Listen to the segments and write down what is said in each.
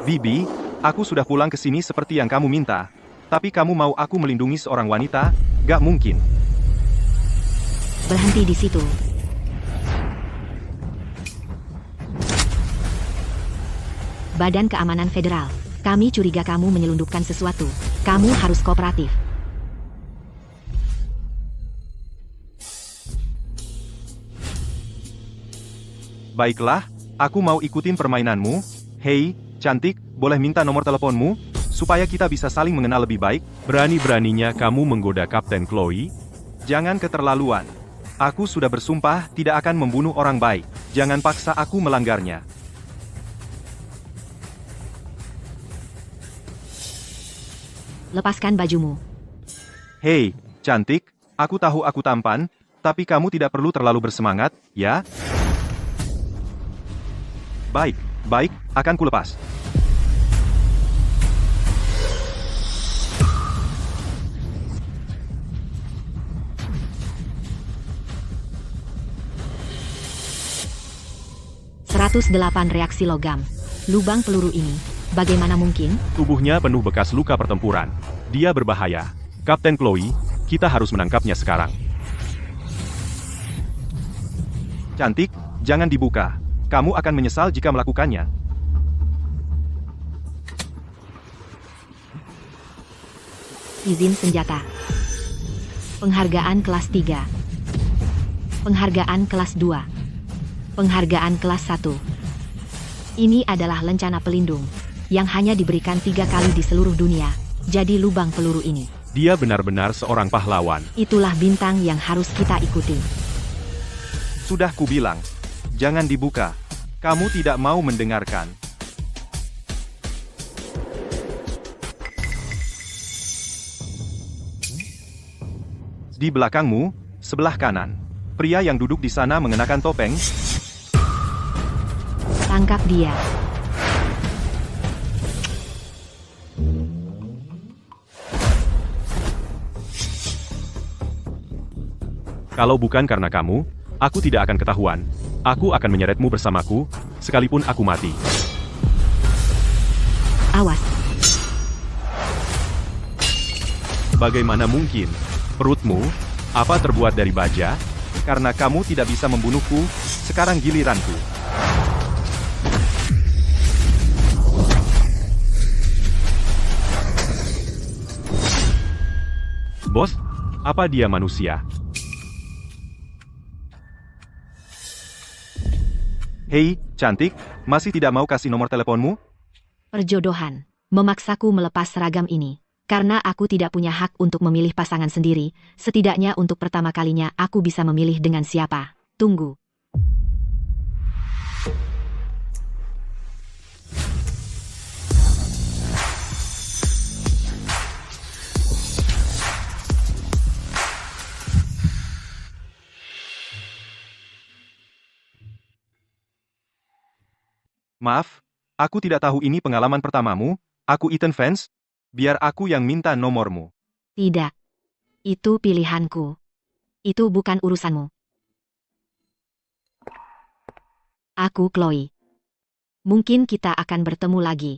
Bibi, aku sudah pulang ke sini seperti yang kamu minta. Tapi kamu mau aku melindungi seorang wanita? Gak mungkin. Berhenti di situ. Badan Keamanan Federal. Kami curiga kamu menyelundupkan sesuatu. Kamu harus kooperatif. Baiklah, aku mau ikutin permainanmu. Hei, cantik, boleh minta nomor teleponmu? Supaya kita bisa saling mengenal lebih baik. Berani-beraninya kamu menggoda Kapten Chloe? Jangan keterlaluan. Aku sudah bersumpah tidak akan membunuh orang baik. Jangan paksa aku melanggarnya. Lepaskan bajumu. Hei, cantik, aku tahu aku tampan, tapi kamu tidak perlu terlalu bersemangat, ya? Baik, akan kulepas. "108 reaksi logam. Lubang peluru ini, bagaimana mungkin?" Tubuhnya penuh bekas luka pertempuran. Dia berbahaya. Kapten Chloe, kita harus menangkapnya sekarang. Cantik, jangan dibuka. Kamu akan menyesal jika melakukannya. Izin senjata. Penghargaan kelas 3. Penghargaan kelas 2. Penghargaan kelas 1. Ini adalah lencana pelindung, yang hanya diberikan 3 kali di seluruh dunia. Jadi lubang peluru ini. Dia benar-benar seorang pahlawan. Itulah bintang yang harus kita ikuti. Sudah kubilang. Jangan dibuka. Kamu tidak mau mendengarkan. Di belakangmu, sebelah kanan. Pria yang duduk di sana mengenakan topeng. Tangkap dia. Kalau bukan karena kamu, aku tidak akan ketahuan. Aku akan menyeretmu bersamaku, sekalipun aku mati. Awas. Bagaimana mungkin? Perutmu, apa terbuat dari baja? Karena kamu tidak bisa membunuhku, sekarang giliranku. Bos, apa dia manusia? Hei, cantik, masih tidak mau kasih nomor teleponmu? Perjodohan. Memaksaku melepas seragam ini. Karena aku tidak punya hak untuk memilih pasangan sendiri, setidaknya untuk pertama kalinya aku bisa memilih dengan siapa. Tunggu. Maaf, aku tidak tahu ini pengalaman pertamamu. Aku Ethan Vance. Biar aku yang minta nomormu. Tidak. Itu pilihanku. Itu bukan urusanmu. Aku Chloe. Mungkin kita akan bertemu lagi.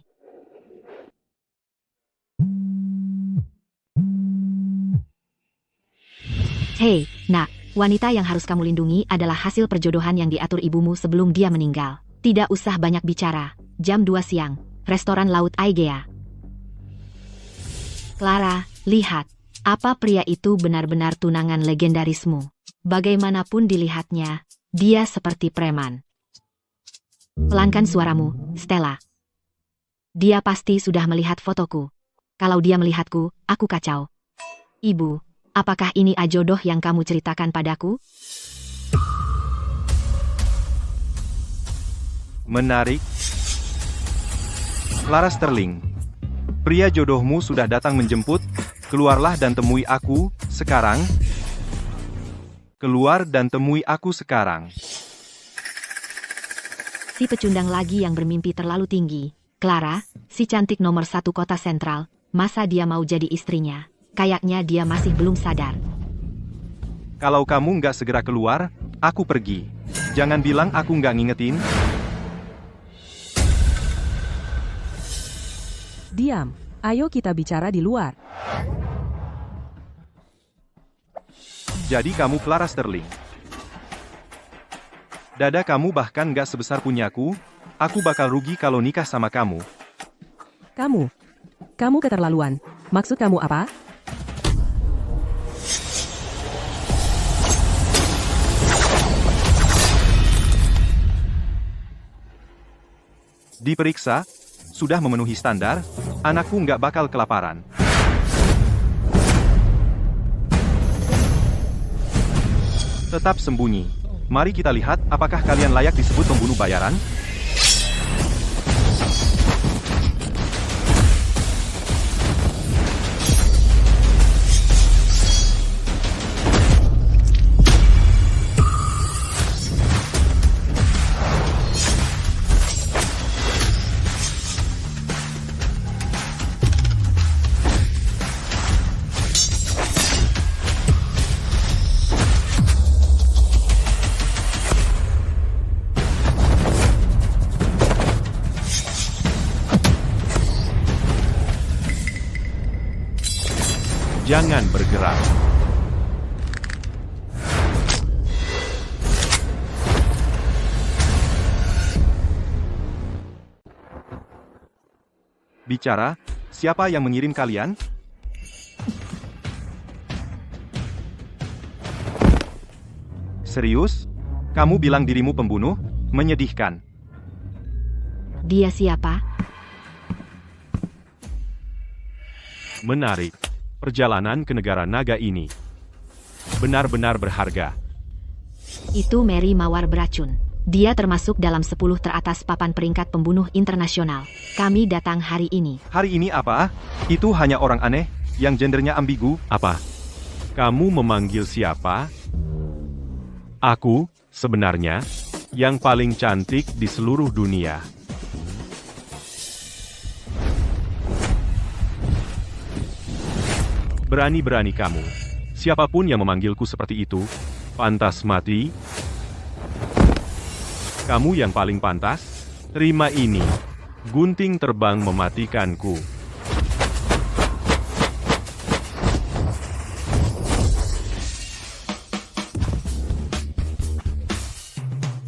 Hei, nak, wanita yang harus kamu lindungi adalah hasil perjodohan yang diatur ibumu sebelum dia meninggal. Tidak usah banyak bicara. Jam 2 siang, restoran Laut Aegea. Clara, lihat. Apa pria itu benar-benar tunangan legendarismu? Bagaimanapun dilihatnya, dia seperti preman. Pelankan suaramu, Stella. Dia pasti sudah melihat fotoku. Kalau dia melihatku, aku kacau. Ibu, apakah ini jodoh yang kamu ceritakan padaku? Menarik. Clara Sterling. Pria jodohmu sudah datang menjemput. Keluarlah dan temui aku, sekarang. Keluar dan temui aku sekarang. Si pecundang lagi yang bermimpi terlalu tinggi. Clara, si cantik nomor 1 kota sentral. Masa dia mau jadi istrinya? Kayaknya dia masih belum sadar. Kalau kamu nggak segera keluar, aku pergi. Jangan bilang aku nggak ngingetin. Diam, ayo kita bicara di luar. Jadi kamu Clara Sterling. Dada kamu bahkan nggak sebesar punyaku, aku bakal rugi kalau nikah sama kamu. Kamu keterlaluan. Maksud kamu apa? Diperiksa, sudah memenuhi standar, anakku nggak bakal kelaparan. Tetap sembunyi. Mari kita lihat apakah kalian layak disebut pembunuh bayaran? Jangan bergerak. Bicara, siapa yang mengirim kalian? Serius? Kamu bilang dirimu pembunuh? Menyedihkan. Dia siapa? Menarik. Perjalanan ke negara naga ini benar-benar berharga. Itu Mary Mawar beracun. Dia termasuk dalam 10 teratas papan peringkat pembunuh internasional. Kami datang hari ini. Hari ini apa? Itu hanya orang aneh, yang gendernya ambigu. Apa? Kamu memanggil siapa? Aku, sebenarnya, yang paling cantik di seluruh dunia. Berani-berani kamu. Siapapun yang memanggilku seperti itu, pantas mati. Kamu yang paling pantas, terima ini. Gunting terbang mematikanku.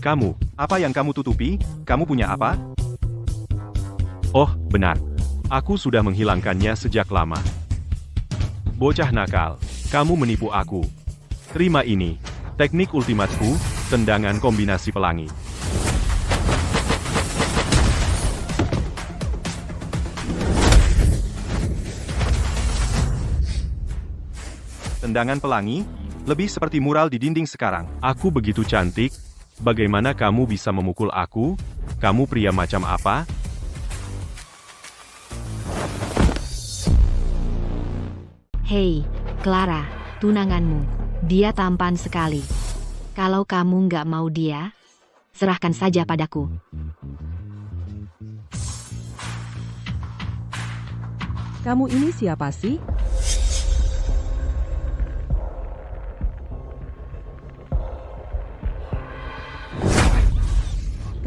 Kamu, apa yang kamu tutupi? Kamu punya apa? Oh, benar. Aku sudah menghilangkannya sejak lama. Bocah nakal, kamu menipu aku. Terima ini, teknik ultimatku, tendangan kombinasi pelangi. Tendangan pelangi, lebih seperti mural di dinding sekarang. Aku begitu cantik, bagaimana kamu bisa memukul aku? Kamu pria macam apa? Hei, Clara, tunanganmu. Dia tampan sekali. Kalau kamu nggak mau dia, serahkan saja padaku. Kamu ini siapa sih?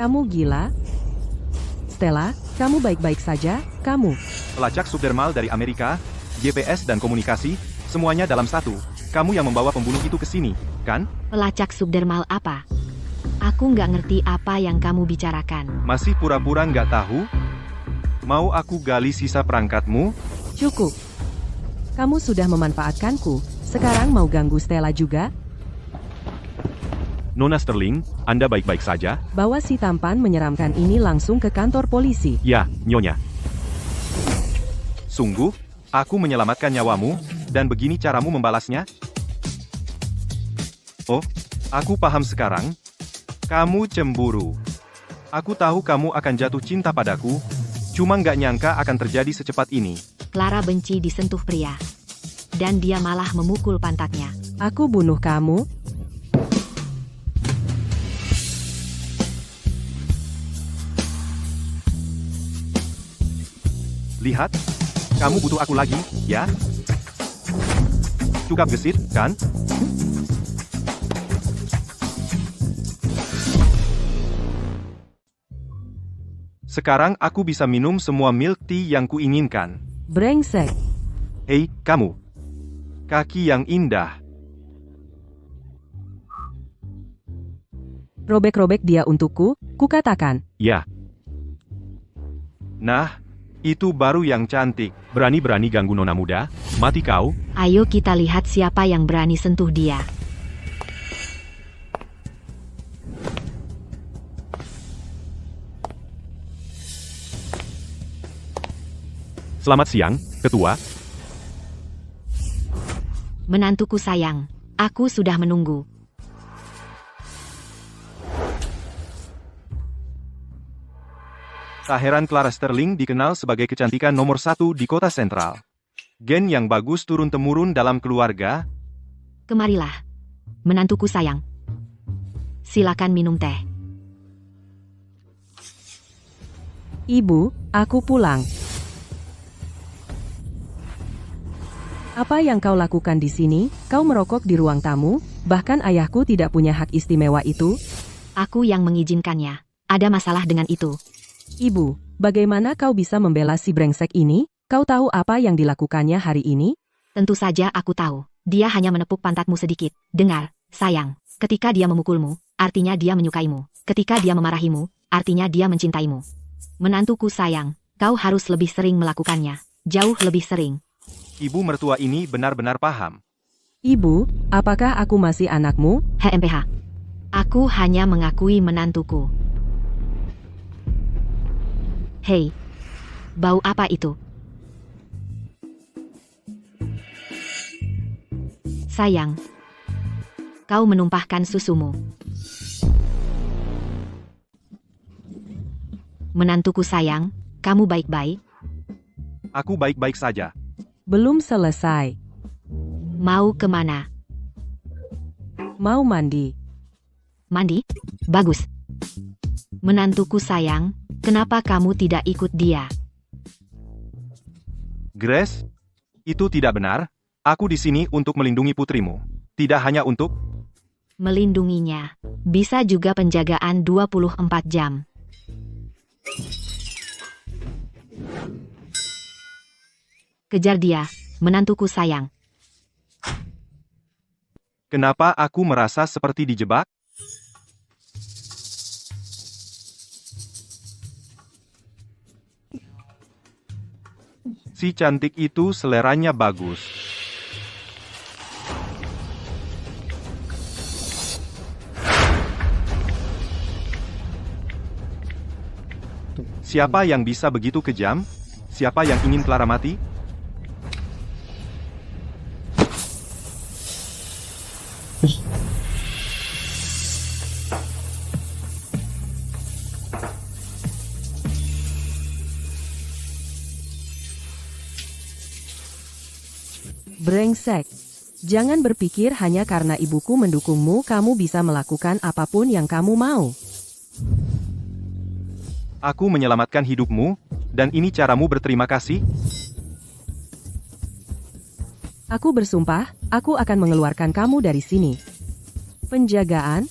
Kamu gila? Stella, kamu baik-baik saja? Kamu? Pelacak subdermal dari Amerika, GPS dan komunikasi, semuanya dalam satu. Kamu yang membawa pembunuh itu ke sini, kan? Pelacak subdermal apa? Aku nggak ngerti apa yang kamu bicarakan. Masih pura-pura nggak tahu? Mau aku gali sisa perangkatmu? Cukup. Kamu sudah memanfaatkanku. Sekarang mau ganggu Stella juga? Nona Sterling, Anda baik-baik saja? Bawa si tampan menyeramkan ini langsung ke kantor polisi. Ya, Nyonya. Sungguh, aku menyelamatkan nyawamu, dan begini caramu membalasnya? Oh, aku paham sekarang. Kamu cemburu. Aku tahu kamu akan jatuh cinta padaku, cuma nggak nyangka akan terjadi secepat ini. Clara benci disentuh pria. Dan dia malah memukul pantatnya. Aku bunuh kamu? Lihat, kamu butuh aku lagi, ya? Cukup gesit, kan? Sekarang aku bisa minum semua milk tea yang kuinginkan. Brengsek. Hei, kamu. Kaki yang indah. Robek-robek dia untukku, kukatakan. Ya. Nah, itu baru yang cantik. Berani-berani ganggu nona muda? Mati kau. Ayo kita lihat siapa yang berani sentuh dia. Selamat siang, Ketua. Menantuku sayang, aku sudah menunggu. Tak heran Clara Sterling dikenal sebagai kecantikan nomor 1 di kota sentral. Gen yang bagus turun-temurun dalam keluarga. Kemarilah. Menantuku sayang. Silakan minum teh. Ibu, aku pulang. Apa yang kau lakukan di sini? Kau merokok di ruang tamu, bahkan ayahku tidak punya hak istimewa itu. Aku yang mengizinkannya. Ada masalah dengan itu. Ibu, bagaimana kau bisa membela si brengsek ini? Kau tahu apa yang dilakukannya hari ini? Tentu saja aku tahu. Dia hanya menepuk pantatmu sedikit. Dengar, sayang. Ketika dia memukulmu, artinya dia menyukaimu. Ketika dia memarahimu, artinya dia mencintaimu. Menantuku sayang, kau harus lebih sering melakukannya. Jauh lebih sering. Ibu mertua ini benar-benar paham. Ibu, apakah aku masih anakmu? HMPH. Aku hanya mengakui menantuku. Hei, bau apa itu? Sayang, kau menumpahkan susumu. Menantuku sayang, kamu baik-baik? Aku baik-baik saja. Belum selesai. Mau kemana? Mau mandi. Mandi? Bagus. Menantuku sayang, kenapa kamu tidak ikut dia? Grace, itu tidak benar. Aku di sini untuk melindungi putrimu. Tidak hanya untuk... Melindunginya. Bisa juga penjagaan 24 jam. Kejar dia, menantuku sayang. Kenapa aku merasa seperti dijebak? Si cantik itu seleranya bagus. Siapa yang bisa begitu kejam? Siapa yang ingin Clara mati? Brengsek. Jangan berpikir hanya karena ibuku mendukungmu kamu bisa melakukan apapun yang kamu mau. Aku menyelamatkan hidupmu, dan ini caramu berterima kasih? Aku bersumpah, aku akan mengeluarkan kamu dari sini. Penjagaan?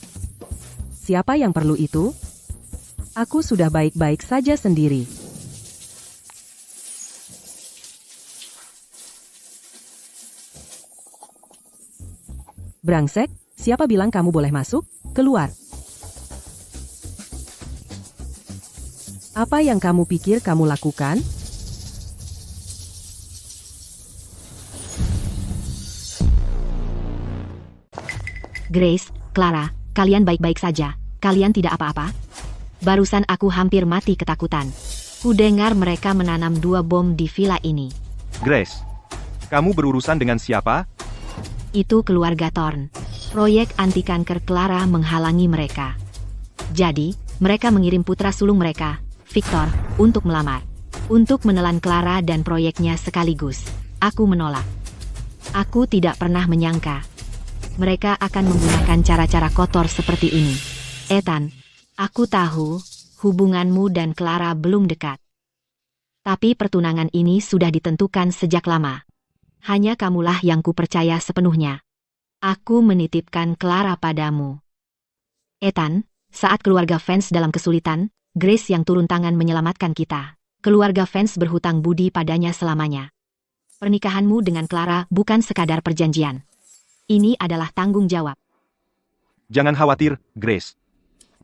Siapa yang perlu itu? Aku sudah baik-baik saja sendiri. Brengsek, siapa bilang kamu boleh masuk? Keluar. Apa yang kamu pikir kamu lakukan? Grace, Clara, kalian baik-baik saja. Kalian tidak apa-apa? Barusan aku hampir mati ketakutan. Kudengar mereka menanam 2 bom di villa ini. Grace, kamu berurusan dengan siapa? Itu keluarga Thorn. Proyek anti kanker Clara menghalangi mereka. Jadi, mereka mengirim putra sulung mereka, Victor, untuk melamar. Untuk menelan Clara dan proyeknya sekaligus. Aku menolak. Aku tidak pernah menyangka mereka akan menggunakan cara-cara kotor seperti ini. Ethan, aku tahu hubunganmu dan Clara belum dekat. Tapi pertunangan ini sudah ditentukan sejak lama. Hanya kamulah yang kupercaya sepenuhnya. Aku menitipkan Clara padamu. Ethan, saat keluarga fans dalam kesulitan, Grace yang turun tangan menyelamatkan kita. Keluarga fans berhutang budi padanya selamanya. Pernikahanmu dengan Clara bukan sekadar perjanjian. Ini adalah tanggung jawab. Jangan khawatir, Grace.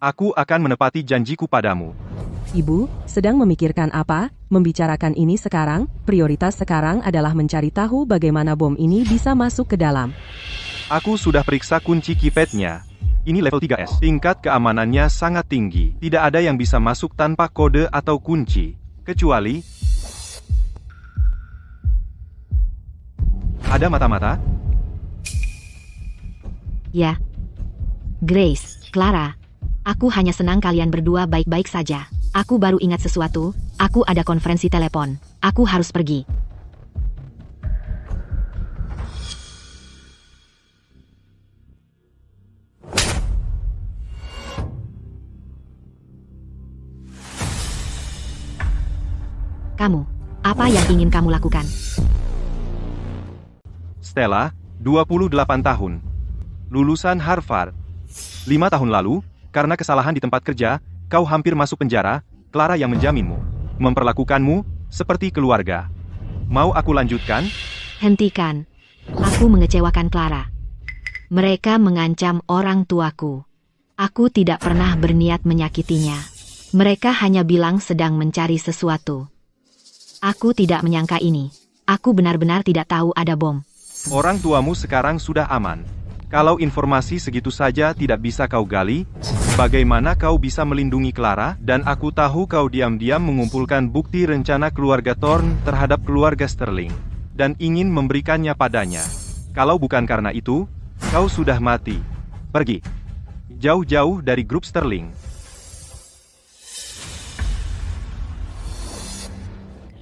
Aku akan menepati janjiku padamu. Ibu, sedang memikirkan apa? Membicarakan ini sekarang, prioritas sekarang adalah mencari tahu bagaimana bom ini bisa masuk ke dalam. Aku sudah periksa kunci keypadnya. Ini level 3S. Tingkat keamanannya sangat tinggi. Tidak ada yang bisa masuk tanpa kode atau kunci. Kecuali... Ada mata-mata? Ya. Grace, Clara. Aku hanya senang kalian berdua baik-baik saja. Aku baru ingat sesuatu. Aku ada konferensi telepon. Aku harus pergi. Kamu, apa yang ingin kamu lakukan? Stella, 28 tahun. Lulusan Harvard. 5 tahun lalu, karena kesalahan di tempat kerja, kau hampir masuk penjara. Clara yang menjaminmu. Memperlakukanmu seperti keluarga. Mau aku lanjutkan? Hentikan. Aku mengecewakan Clara. Mereka mengancam orang tuaku. Aku tidak pernah berniat menyakitinya. Mereka hanya bilang sedang mencari sesuatu. Aku tidak menyangka ini. Aku benar-benar tidak tahu ada bom. Orang tuamu sekarang sudah aman. Kalau informasi segitu saja tidak bisa kau gali, bagaimana kau bisa melindungi Clara? Dan aku tahu kau diam-diam mengumpulkan bukti rencana keluarga Thorne terhadap keluarga Sterling, dan ingin memberikannya padanya. Kalau bukan karena itu, kau sudah mati. Pergi. Jauh-jauh dari grup Sterling.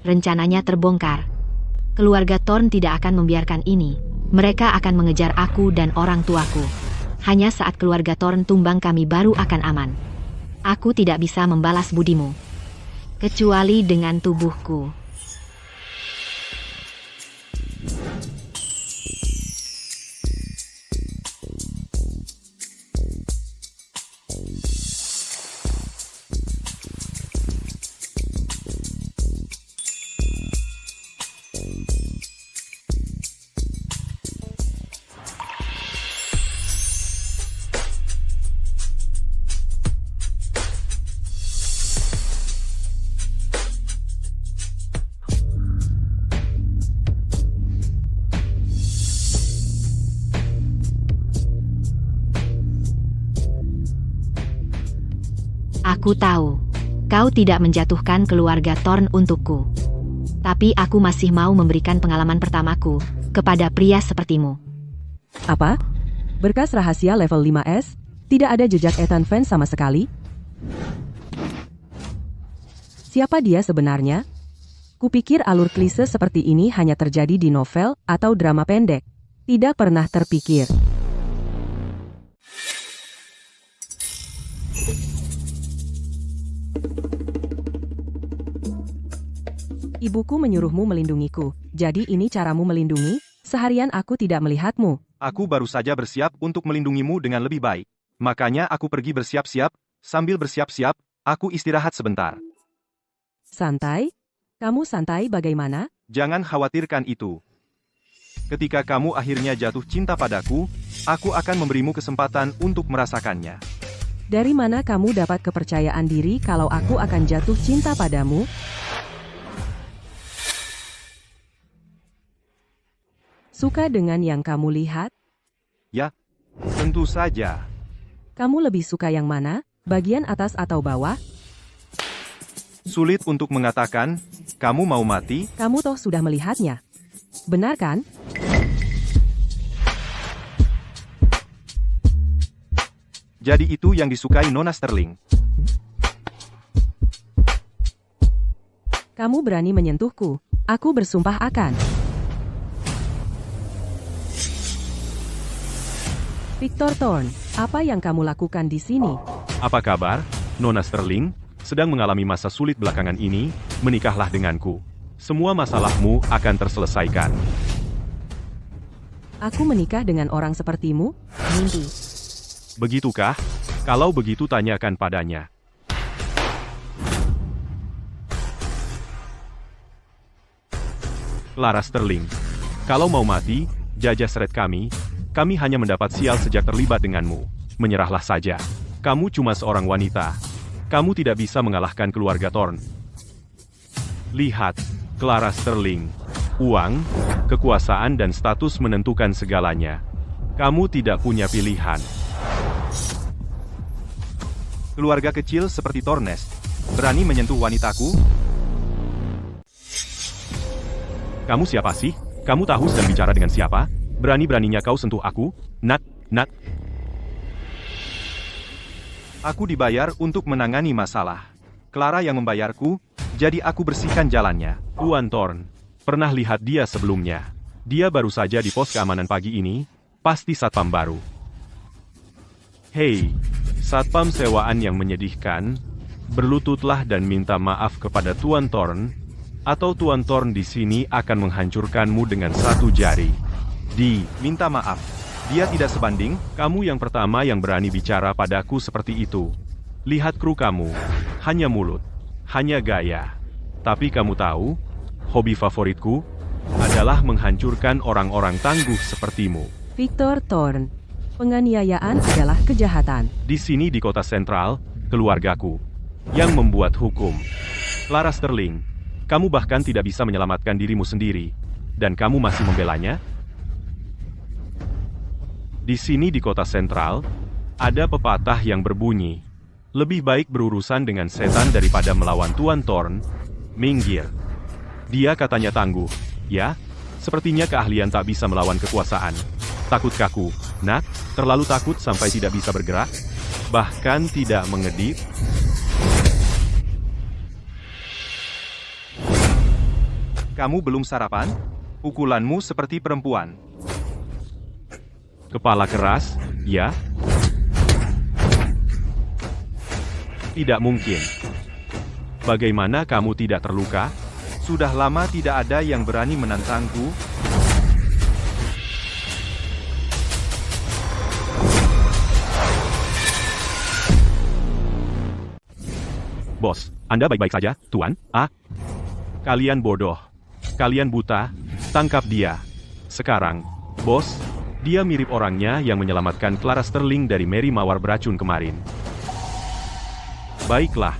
Rencananya terbongkar. Keluarga Thorne tidak akan membiarkan ini. Mereka akan mengejar aku dan orang tuaku. Hanya saat keluarga Thorne tumbang kami baru akan aman. Aku tidak bisa membalas budimu. Kecuali dengan tubuhku. Aku tahu, kau tidak menjatuhkan keluarga Thorne untukku. Tapi aku masih mau memberikan pengalaman pertamaku kepada pria sepertimu. Apa? Berkas rahasia level 5S? Tidak ada jejak Ethan Van sama sekali? Siapa dia sebenarnya? Kupikir alur klise seperti ini hanya terjadi di novel atau drama pendek. Tidak pernah terpikir. Ibuku menyuruhmu melindungiku. Jadi ini caramu melindungi? Seharian aku tidak melihatmu. Aku baru saja bersiap untuk melindungimu dengan lebih baik. Makanya aku pergi bersiap-siap. Sambil bersiap-siap, aku istirahat sebentar. Santai? Kamu santai bagaimana? Jangan khawatirkan itu. Ketika kamu akhirnya jatuh cinta padaku, aku akan memberimu kesempatan untuk merasakannya. Dari mana kamu dapat kepercayaan diri kalau aku akan jatuh cinta padamu? Suka dengan yang kamu lihat? Ya, tentu saja. Kamu lebih suka yang mana? Bagian atas atau bawah? Sulit untuk mengatakan, kamu mau mati? Kamu toh sudah melihatnya. Benar kan? Jadi itu yang disukai Nona Sterling. Kamu berani menyentuhku. Aku bersumpah akan. Victor Thorne, apa yang kamu lakukan di sini? Apa kabar, Nona Sterling? Sedang mengalami masa sulit belakangan ini, menikahlah denganku. Semua masalahmu akan terselesaikan. Aku menikah dengan orang sepertimu? Mimpi. Begitukah? Kalau begitu tanyakan padanya. Clara Sterling. Kalau mau mati, jajah seret kami hanya mendapat sial sejak terlibat denganmu. Menyerahlah saja. Kamu cuma seorang wanita. Kamu tidak bisa mengalahkan keluarga Thorne. Lihat, Clara Sterling. Uang, kekuasaan dan status menentukan segalanya. Kamu tidak punya pilihan. Keluarga kecil seperti Tornes berani menyentuh wanitaku? Kamu siapa sih? Kamu tahu sedang bicara dengan siapa? Berani-beraninya kau sentuh aku? Nat. Aku dibayar untuk menangani masalah. Clara yang membayarku, jadi aku bersihkan jalannya. Tuan Thorne. Pernah lihat dia sebelumnya. Dia baru saja di pos keamanan pagi ini. Pasti satpam baru. Hei, satpam sewaan yang menyedihkan. Berlututlah dan minta maaf kepada Tuan Thorne. Atau Tuan Thorne di sini akan menghancurkanmu dengan satu jari. Minta maaf. Dia tidak sebanding. Kamu yang pertama yang berani bicara padaku seperti itu. Lihat kru kamu. Hanya mulut. Hanya gaya. Tapi kamu tahu, hobi favoritku adalah menghancurkan orang-orang tangguh sepertimu. Victor Thorne. Penganiayaan adalah kejahatan. Di sini di kota sentral, keluargaku yang membuat hukum. Clara Sterling, kamu bahkan tidak bisa menyelamatkan dirimu sendiri. Dan kamu masih membelanya? Di sini di kota sentral, ada pepatah yang berbunyi, lebih baik berurusan dengan setan daripada melawan Tuan Thorne. Minggir. Dia katanya tangguh, ya? Sepertinya keahlian tak bisa melawan kekuasaan. Takut kaku, Nat? Terlalu takut sampai tidak bisa bergerak? Bahkan tidak mengedip? Kamu belum sarapan? Pukulanmu seperti perempuan. Kepala keras, ya? Tidak mungkin. Bagaimana kamu tidak terluka? Sudah lama tidak ada yang berani menantangku. Bos, Anda baik-baik saja, Tuan? Kalian bodoh. Kalian buta. Tangkap dia. Sekarang, bos, dia mirip orangnya yang menyelamatkan Clara Sterling dari Mary Mawar beracun kemarin. Baiklah.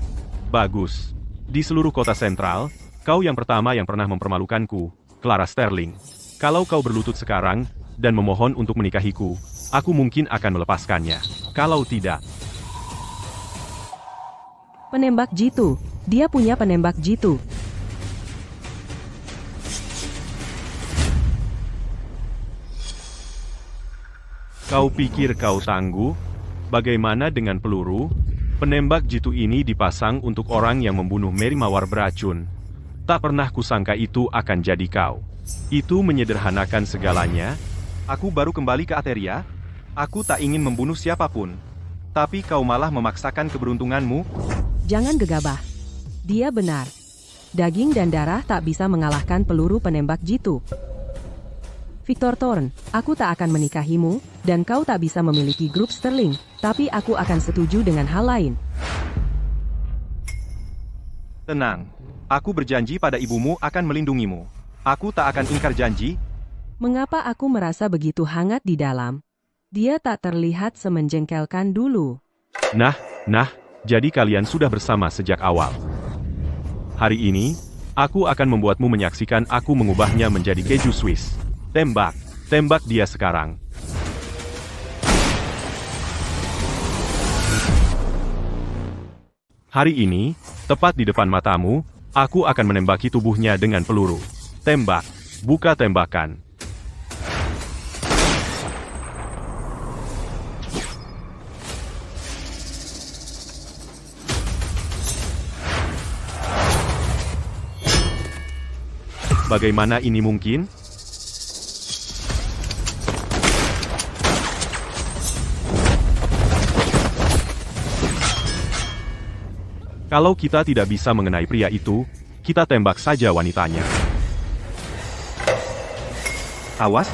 Bagus. Di seluruh kota sentral, kau yang pertama yang pernah mempermalukanku, Clara Sterling. Kalau kau berlutut sekarang, dan memohon untuk menikahiku, aku mungkin akan melepaskannya. Kalau tidak... Penembak jitu. Dia punya penembak jitu. Kau pikir kau tangguh? Bagaimana dengan peluru? Penembak jitu ini dipasang untuk orang yang membunuh Mary Mawar beracun. Tak pernah kusangka itu akan jadi kau. Itu menyederhanakan segalanya. Aku baru kembali ke Ateria. Aku tak ingin membunuh siapapun. Tapi kau malah memaksakan keberuntunganmu. Jangan gegabah. Dia benar. Daging dan darah tak bisa mengalahkan peluru penembak jitu. Victor Thorne, aku tak akan menikahimu, dan kau tak bisa memiliki grup Sterling, tapi aku akan setuju dengan hal lain. Tenang. Aku berjanji pada ibumu akan melindungimu. Aku tak akan ingkar janji. Mengapa aku merasa begitu hangat di dalam? Dia tak terlihat semenjengkelkan dulu. Nah, jadi kalian sudah bersama sejak awal. Hari ini, aku akan membuatmu menyaksikan aku mengubahnya menjadi keju Swiss. Tembak dia sekarang. Hari ini, tepat di depan matamu, aku akan menembaki tubuhnya dengan peluru. Tembak, buka tembakan. Bagaimana ini mungkin? Kalau kita tidak bisa mengenai pria itu, kita tembak saja wanitanya. Awas.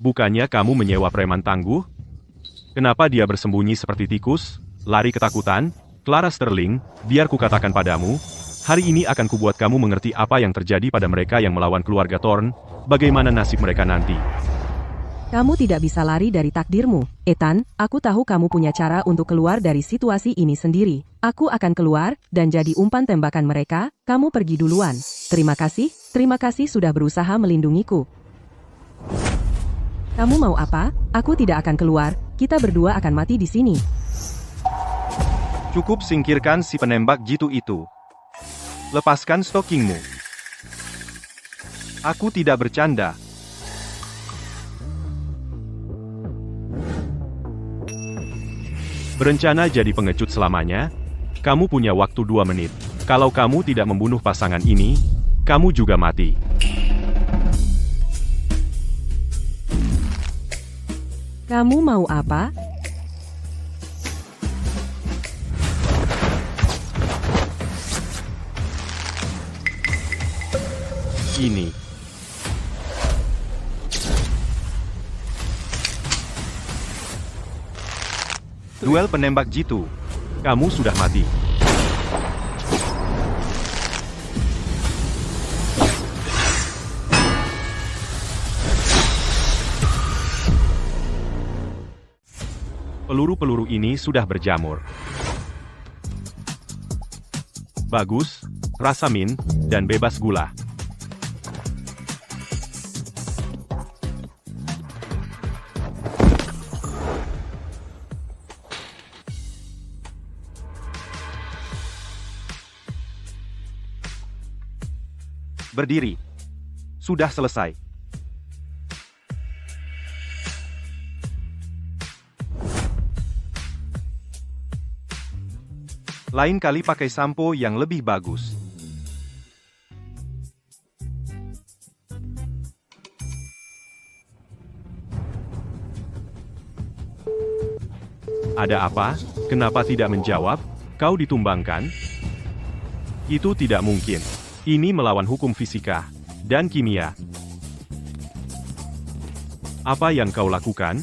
Bukannya kamu menyewa preman tangguh? Kenapa dia bersembunyi seperti tikus, lari ketakutan? Clara Sterling, biar kukatakan padamu, hari ini akan kubuat kamu mengerti apa yang terjadi pada mereka yang melawan keluarga Thorne, bagaimana nasib mereka nanti. Kamu tidak bisa lari dari takdirmu. Ethan, aku tahu kamu punya cara untuk keluar dari situasi ini sendiri. Aku akan keluar, dan jadi umpan tembakan mereka, kamu pergi duluan. Terima kasih sudah berusaha melindungiku. Kamu mau apa? Aku tidak akan keluar, kita berdua akan mati di sini. Cukup singkirkan si penembak jitu itu. Lepaskan stockingmu. Aku tidak bercanda. Berencana jadi pengecut selamanya? Kamu punya waktu 2 menit. Kalau kamu tidak membunuh pasangan ini, kamu juga mati. Kamu mau apa? Ini. Duel penembak jitu. Kamu sudah mati. Peluru-peluru ini sudah berjamur. Bagus, rasa mint, dan bebas gula. Berdiri. Sudah selesai. Lain kali pakai sampo yang lebih bagus. Ada apa? Kenapa tidak menjawab? Kau ditumbangkan? Itu tidak mungkin. Ini melawan hukum fisika dan kimia. Apa yang kau lakukan?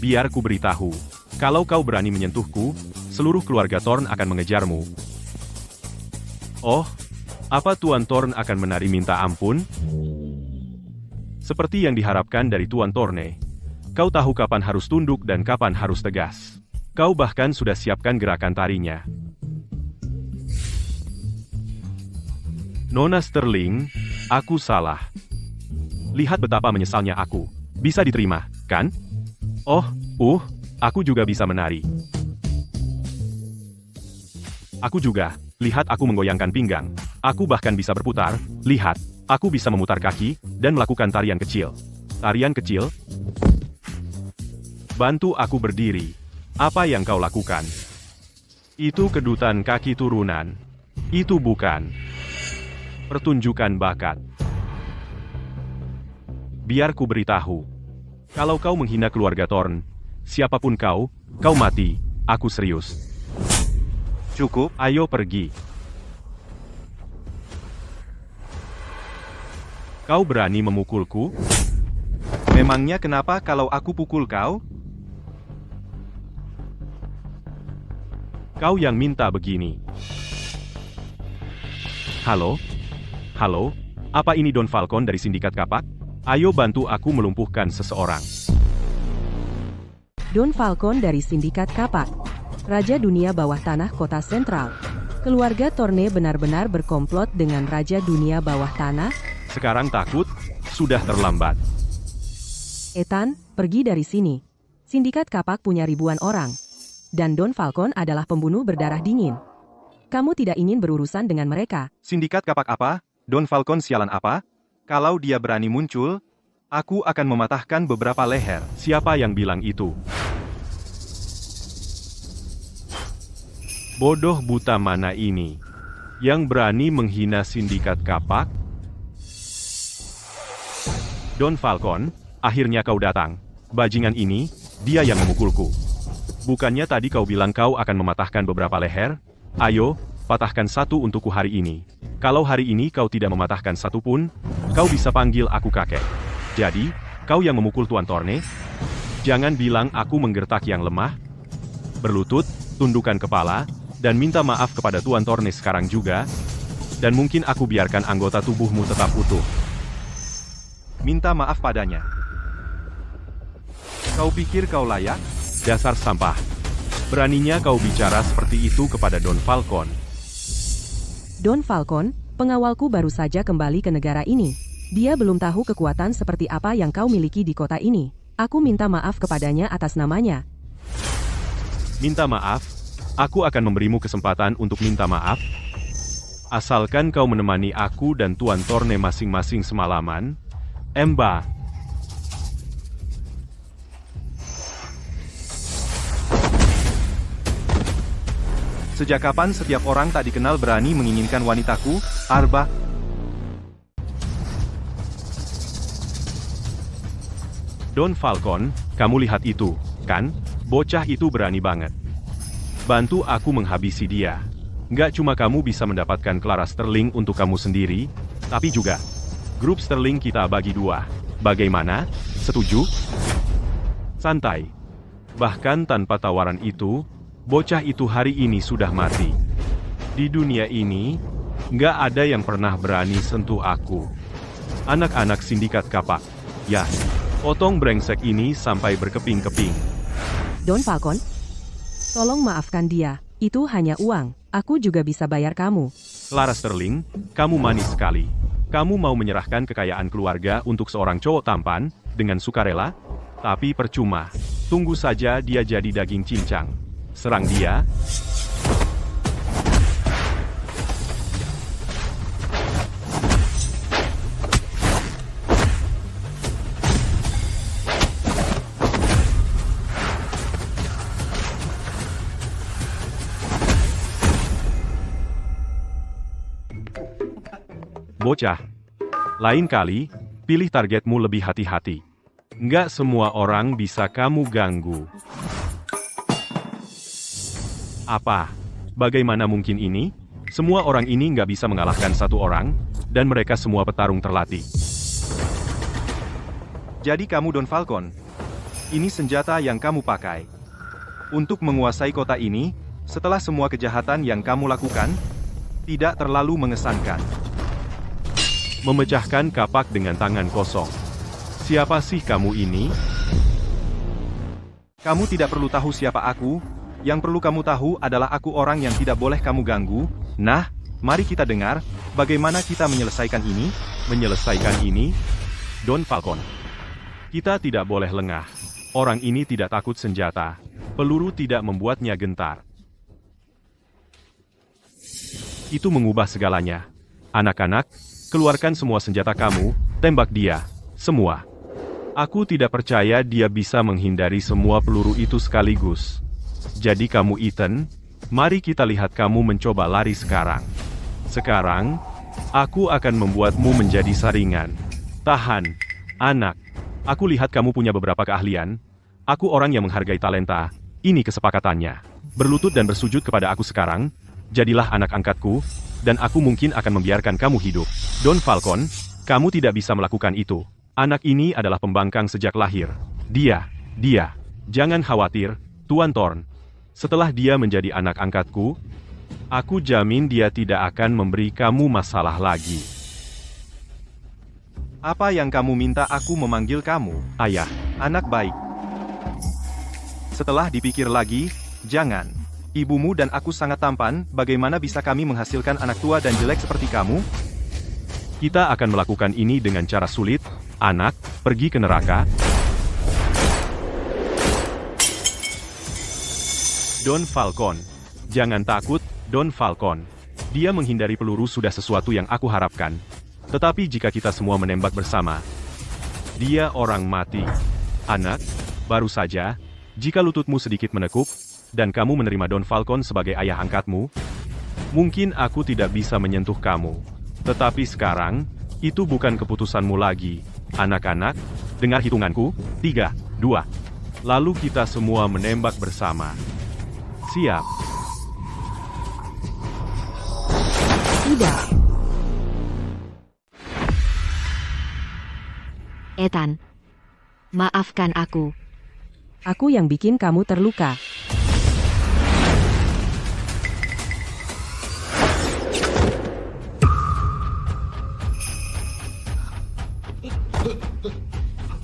Biar ku beritahu. Kalau kau berani menyentuhku, seluruh keluarga Thorne akan mengejarmu. Oh, apa Tuan Thorne akan menari minta ampun? Seperti yang diharapkan dari Tuan Thorne. Kau tahu kapan harus tunduk dan kapan harus tegas. Kau bahkan sudah siapkan gerakan tarinya. Nona Sterling, aku salah. Lihat betapa menyesalnya aku. Bisa diterima, kan? Oh, aku juga bisa menari. Aku juga, lihat aku menggoyangkan pinggang. Aku bahkan bisa berputar, lihat, aku bisa memutar kaki, dan melakukan tarian kecil. Tarian kecil? Bantu aku berdiri. Apa yang kau lakukan? Itu kedutan kaki turunan. Itu bukan pertunjukan bakat. Biar ku beritahu. Kalau kau menghina keluarga Thorne, siapapun kau mati. Aku serius. Cukup, ayo pergi. Kau berani memukulku? Memangnya kenapa kalau aku pukul kau? Kau yang minta begini. Halo? Halo? Apa ini Don Falcon dari Sindikat Kapak? Ayo bantu aku melumpuhkan seseorang. Don Falcon dari Sindikat Kapak. Raja Dunia Bawah Tanah Kota Sentral. Keluarga Thorne benar-benar berkomplot dengan Raja Dunia Bawah Tanah? Sekarang takut? Sudah terlambat. Ethan, pergi dari sini. Sindikat Kapak punya ribuan orang. Dan Don Falcon adalah pembunuh berdarah dingin. Kamu tidak ingin berurusan dengan mereka. Sindikat Kapak apa? Don Falcon sialan apa? Kalau dia berani muncul, aku akan mematahkan beberapa leher. Siapa yang bilang itu? Bodoh buta mana ini? Yang berani menghina Sindikat Kapak? Don Falcon, akhirnya kau datang. Bajingan ini, dia yang memukulku. Bukannya tadi kau bilang kau akan mematahkan beberapa leher? Ayo, patahkan satu untukku hari ini. Kalau hari ini kau tidak mematahkan satu pun, kau bisa panggil aku kakek. Jadi, Kau yang memukul Tuan Thorne? Jangan bilang aku menggertak yang lemah. Berlutut, tundukkan kepala, dan minta maaf kepada Tuan Thorne sekarang juga. Dan mungkin aku biarkan anggota tubuhmu tetap utuh. Minta maaf padanya. Kau pikir kau layak? Dasar sampah. Beraninya kau bicara seperti itu kepada Don Falcon. Don Falcon, pengawalku baru saja kembali ke negara ini. Dia belum tahu kekuatan seperti apa yang kau miliki di kota ini. Aku minta maaf kepadanya atas namanya. Minta maaf? Aku akan memberimu kesempatan untuk minta maaf. Asalkan kau menemani aku dan Tuan Thorne masing-masing semalaman. Emba. Sejak kapan setiap orang tak dikenal berani menginginkan wanitaku, Arba? Don Falcon, kamu lihat itu, kan? Bocah itu berani banget. Bantu aku menghabisi dia. Nggak cuma kamu bisa mendapatkan Clara Sterling untuk kamu sendiri, tapi juga grup Sterling kita bagi dua. Bagaimana? Setuju? Santai. Bahkan tanpa tawaran itu, bocah itu hari ini sudah mati. Di dunia ini, nggak ada yang pernah berani sentuh aku. Anak-anak sindikat kapak. Ya, potong brengsek ini sampai berkeping-keping. Don Falcon, tolong maafkan dia. Itu hanya uang. Aku juga bisa bayar kamu. Clara Sterling, kamu manis sekali. Kamu mau menyerahkan kekayaan keluarga untuk seorang cowok tampan, dengan sukarela? Tapi percuma. Tunggu saja dia jadi daging cincang. Serang dia. Bocah. Lain kali, pilih targetmu lebih hati-hati. Nggak semua orang bisa kamu ganggu. Apa? Bagaimana mungkin ini? Semua orang ini nggak bisa mengalahkan satu orang, dan mereka semua petarung terlatih. Jadi kamu Don Falcon. Ini senjata yang kamu pakai. Untuk menguasai kota ini, setelah semua kejahatan yang kamu lakukan, tidak terlalu mengesankan. Memecahkan kapak dengan tangan kosong. Siapa sih kamu ini? Kamu tidak perlu tahu siapa aku. Yang perlu kamu tahu adalah aku orang yang tidak boleh kamu ganggu. Nah, mari kita dengar, bagaimana kita menyelesaikan ini? Menyelesaikan ini? Don Falcon. Kita tidak boleh lengah. Orang ini tidak takut senjata. Peluru tidak membuatnya gentar. Itu mengubah segalanya. Anak-anak, keluarkan semua senjata kamu, tembak dia. Semua. Aku tidak percaya dia bisa menghindari semua peluru itu sekaligus. Jadi kamu Ethan, mari kita lihat kamu mencoba lari sekarang. Sekarang, aku akan membuatmu menjadi saringan. Tahan, anak. Aku lihat kamu punya beberapa keahlian. Aku orang yang menghargai talenta. Ini kesepakatannya. Berlutut dan bersujud kepada aku sekarang. Jadilah anak angkatku, dan aku mungkin akan membiarkan kamu hidup. Don Falcon, kamu tidak bisa melakukan itu. Anak ini adalah pembangkang sejak lahir. Dia. Jangan khawatir, Tuan Thorne. Setelah dia menjadi anak angkatku, aku jamin dia tidak akan memberi kamu masalah lagi. Apa yang kamu minta aku memanggil kamu? Ayah. Anak baik. Setelah dipikir lagi, jangan. Ibumu dan aku sangat tampan, bagaimana bisa kami menghasilkan anak tua dan jelek seperti kamu? Kita akan melakukan ini dengan cara sulit. Anak, pergi ke neraka. Don Falcon. Jangan takut, Don Falcon. Dia menghindari peluru sudah sesuatu yang aku harapkan. Tetapi jika kita semua menembak bersama, dia orang mati. Anak, baru saja, jika lututmu sedikit menekuk, dan kamu menerima Don Falcon sebagai ayah angkatmu, mungkin aku tidak bisa menyentuh kamu. Tetapi sekarang, itu bukan keputusanmu lagi. Anak-anak, dengar hitunganku, 3, 2. Lalu kita semua menembak bersama. Siap. Tidak. Ethan, Maafkan aku. Aku yang bikin kamu terluka.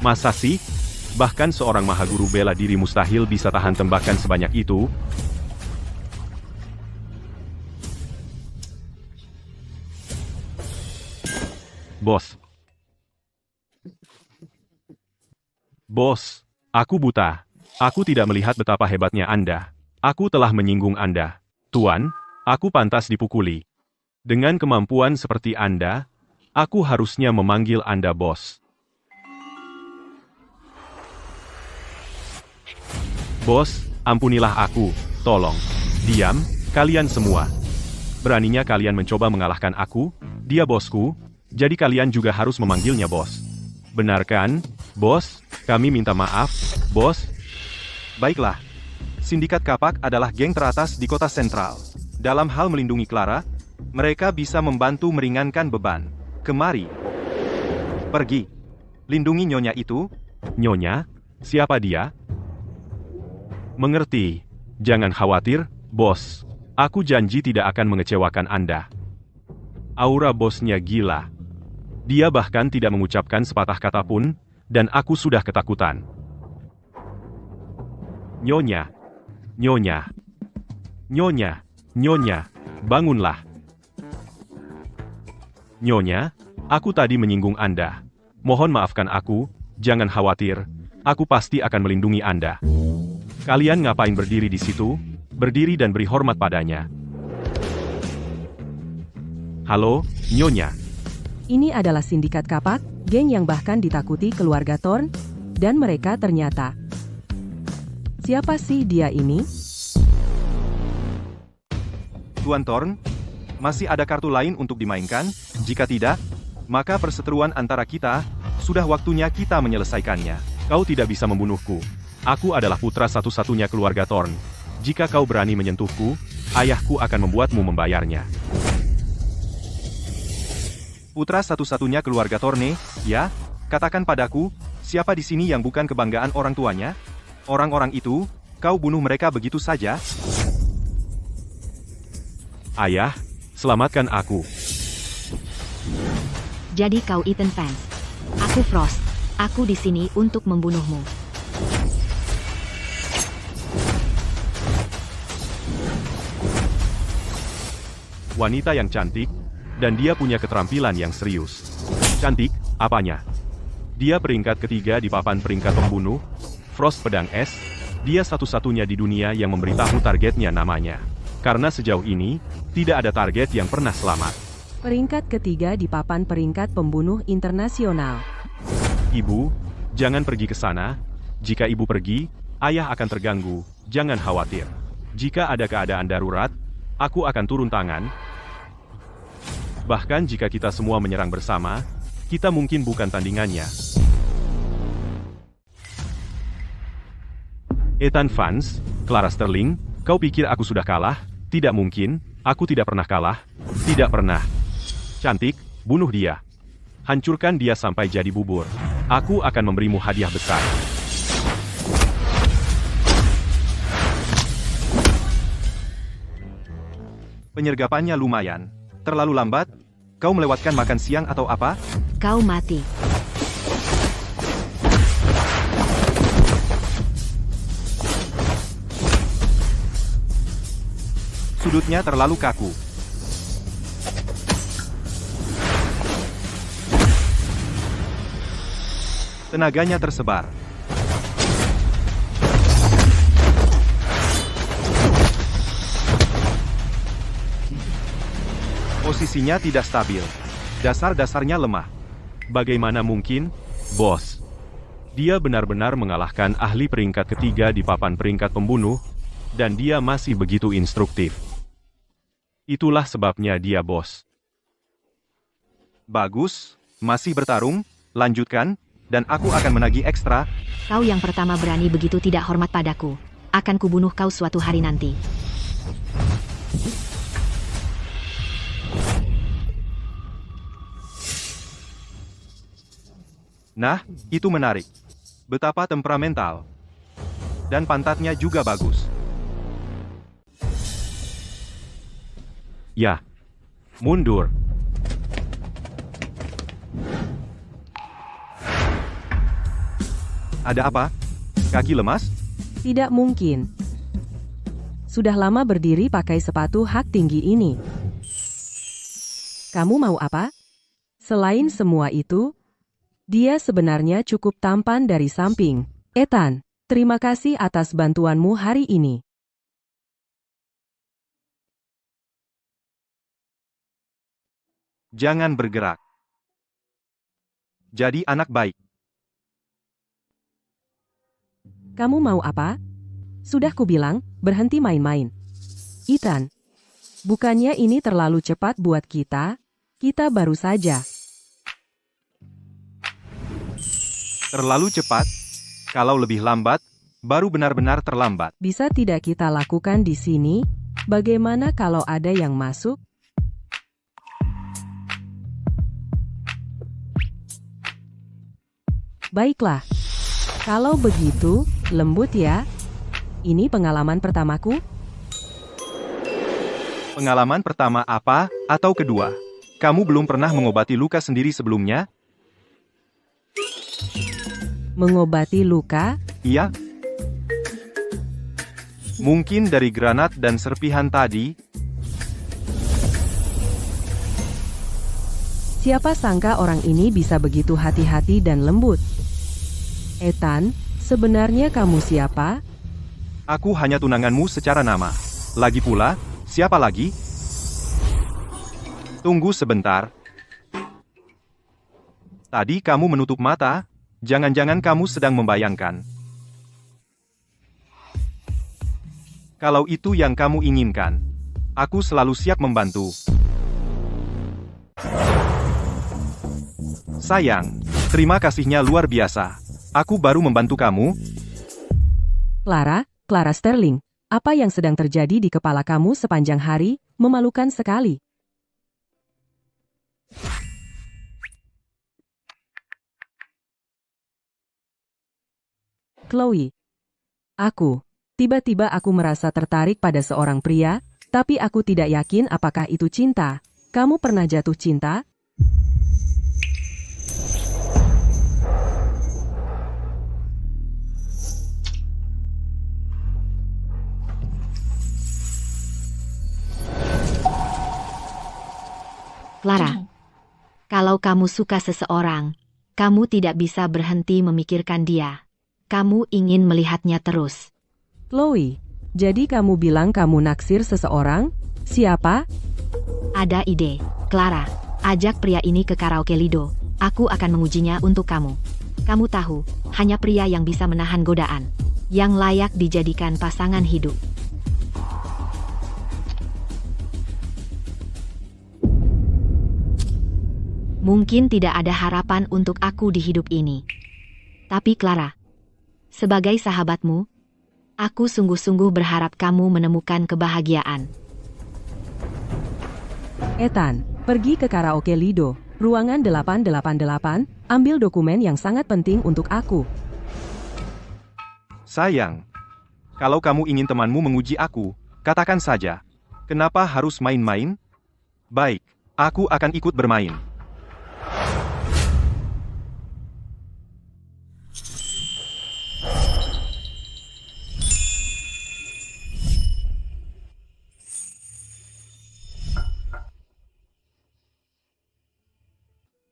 Masa sih? Bahkan seorang mahaguru bela diri mustahil bisa tahan tembakan sebanyak itu. Bos. Bos, aku buta. Aku tidak melihat betapa hebatnya Anda. Aku telah menyinggung Anda. Tuan, aku pantas dipukuli. Dengan kemampuan seperti Anda, aku harusnya memanggil Anda bos. Bos, ampunilah aku, tolong. Diam, kalian semua. Beraninya kalian mencoba mengalahkan aku? Dia bosku, jadi kalian juga harus memanggilnya bos. Benar kan, bos? Kami minta maaf, bos. Baiklah. Sindikat Kapak adalah geng teratas di kota sentral. Dalam hal melindungi Clara, mereka bisa membantu meringankan beban. Kemari. Pergi. Lindungi nyonya itu. Nyonya? Siapa dia? Mengerti. Jangan khawatir, bos. Aku janji tidak akan mengecewakan Anda. Aura bosnya gila. Dia bahkan tidak mengucapkan sepatah kata pun, dan aku sudah ketakutan. Nyonya. Nyonya. Nyonya. Nyonya. Bangunlah. Nyonya, aku tadi menyinggung Anda. Mohon maafkan aku, jangan khawatir. Aku pasti akan melindungi Anda. Kalian ngapain berdiri di situ? Berdiri dan beri hormat padanya. Halo, Nyonya. Ini adalah sindikat Kapak, geng yang bahkan ditakuti keluarga Thorn, dan mereka ternyata. Siapa sih dia ini? Tuan Thorn, masih ada kartu lain untuk dimainkan? Jika tidak, maka perseteruan antara kita, sudah waktunya kita menyelesaikannya. Kau tidak bisa membunuhku. Aku adalah putra satu-satunya keluarga Thorn. Jika kau berani menyentuhku, ayahku akan membuatmu membayarnya. Putra satu-satunya keluarga Thorne, ya? Katakan padaku, siapa di sini yang bukan kebanggaan orang tuanya? Orang-orang itu, kau bunuh mereka begitu saja? Ayah, selamatkan aku. Jadi kau Ethan Vance. Aku Frost. Aku di sini untuk membunuhmu. Wanita yang cantik, dan dia punya keterampilan yang serius. Cantik, apanya? Dia peringkat ketiga di papan peringkat pembunuh, Frost Pedang Es. Dia satu-satunya di dunia yang memberitahu targetnya namanya. Karena sejauh ini, tidak ada target yang pernah selamat. Peringkat ketiga di papan peringkat pembunuh internasional. Ibu, jangan pergi ke sana. Jika ibu pergi, ayah akan terganggu. Jangan khawatir. Jika ada keadaan darurat, aku akan turun tangan. Bahkan jika kita semua menyerang bersama, kita mungkin bukan tandingannya. Ethan Vance, Clara Sterling, kau pikir aku sudah kalah? Tidak mungkin, aku tidak pernah kalah. Tidak pernah. Cantik, bunuh dia. Hancurkan dia sampai jadi bubur. Aku akan memberimu hadiah besar. Penyergapannya lumayan. Terlalu lambat? Kau melewatkan makan siang atau apa? Kau mati. Sudutnya terlalu kaku. Tenaganya tersebar. Posisinya tidak stabil. Dasar-dasarnya lemah. Bagaimana mungkin, bos? Dia benar-benar mengalahkan ahli peringkat ketiga di papan peringkat pembunuh, dan dia masih begitu instruktif. Itulah sebabnya dia bos. Bagus, masih bertarung, lanjutkan, dan aku akan menagih ekstra. Kau yang pertama berani begitu tidak hormat padaku. Akan kubunuh kau suatu hari nanti. Nah, itu menarik. Betapa temperamental. Dan pantatnya juga bagus. Ya. Mundur. Ada apa? Kaki lemas? Tidak mungkin. Sudah lama berdiri pakai sepatu hak tinggi ini. Kamu mau apa? Selain semua itu, dia sebenarnya cukup tampan dari samping. Ethan, terima kasih atas bantuanmu hari ini. Jangan bergerak. Jadi anak baik. Kamu mau apa? Sudah kubilang, berhenti main-main. Ethan, bukannya ini terlalu cepat buat kita? Kita baru saja. Terlalu cepat? Kalau lebih lambat, baru benar-benar terlambat. Bisa tidak kita lakukan di sini? Bagaimana kalau ada yang masuk? Baiklah. Kalau begitu, lembut ya. Ini pengalaman pertamaku. Pengalaman pertama apa, atau kedua? Kamu belum pernah mengobati luka sendiri sebelumnya? Mengobati luka? Iya? Mungkin dari granat dan serpihan tadi? Siapa sangka orang ini bisa begitu hati-hati dan lembut? Ethan, sebenarnya kamu siapa? Aku hanya tunanganmu secara nama. Lagi pula, siapa lagi? Tunggu sebentar. Tadi kamu menutup mata? Jangan-jangan kamu sedang membayangkan. Kalau itu yang kamu inginkan, aku selalu siap membantu. Sayang, terima kasihnya luar biasa. Aku baru membantu kamu. Clara Sterling, apa yang sedang terjadi di kepala kamu sepanjang hari? Memalukan sekali. Chloe. Tiba-tiba aku merasa tertarik pada seorang pria, tapi aku tidak yakin apakah itu cinta. Kamu pernah jatuh cinta? Clara, kalau kamu suka seseorang, kamu tidak bisa berhenti memikirkan dia. Kamu ingin melihatnya terus. Chloe, jadi kamu bilang kamu naksir seseorang? Siapa? Ada ide. Clara, ajak pria ini ke karaoke Lido. Aku akan mengujinya untuk kamu. Kamu tahu, hanya pria yang bisa menahan godaan, yang layak dijadikan pasangan hidup. Mungkin tidak ada harapan untuk aku di hidup ini. Tapi Clara, sebagai sahabatmu, aku sungguh-sungguh berharap kamu menemukan kebahagiaan. Ethan, pergi ke karaoke Lido, ruangan 888, ambil dokumen yang sangat penting untuk aku. Sayang, kalau kamu ingin temanmu menguji aku, katakan saja. Kenapa harus main-main? Baik, aku akan ikut bermain.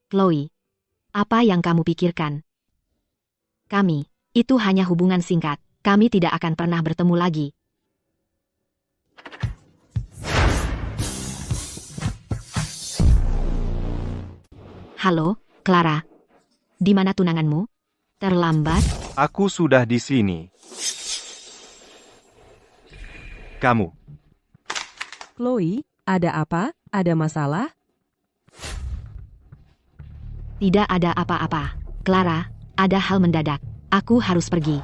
Chloe, apa yang kamu pikirkan? Kami, itu hanya hubungan singkat. Kami tidak akan pernah bertemu lagi. Halo, Clara. Di mana tunanganmu? Terlambat? Aku sudah di sini. Kamu. Chloe, ada apa? Ada masalah? Tidak ada apa-apa. Clara, ada hal mendadak. Aku harus pergi.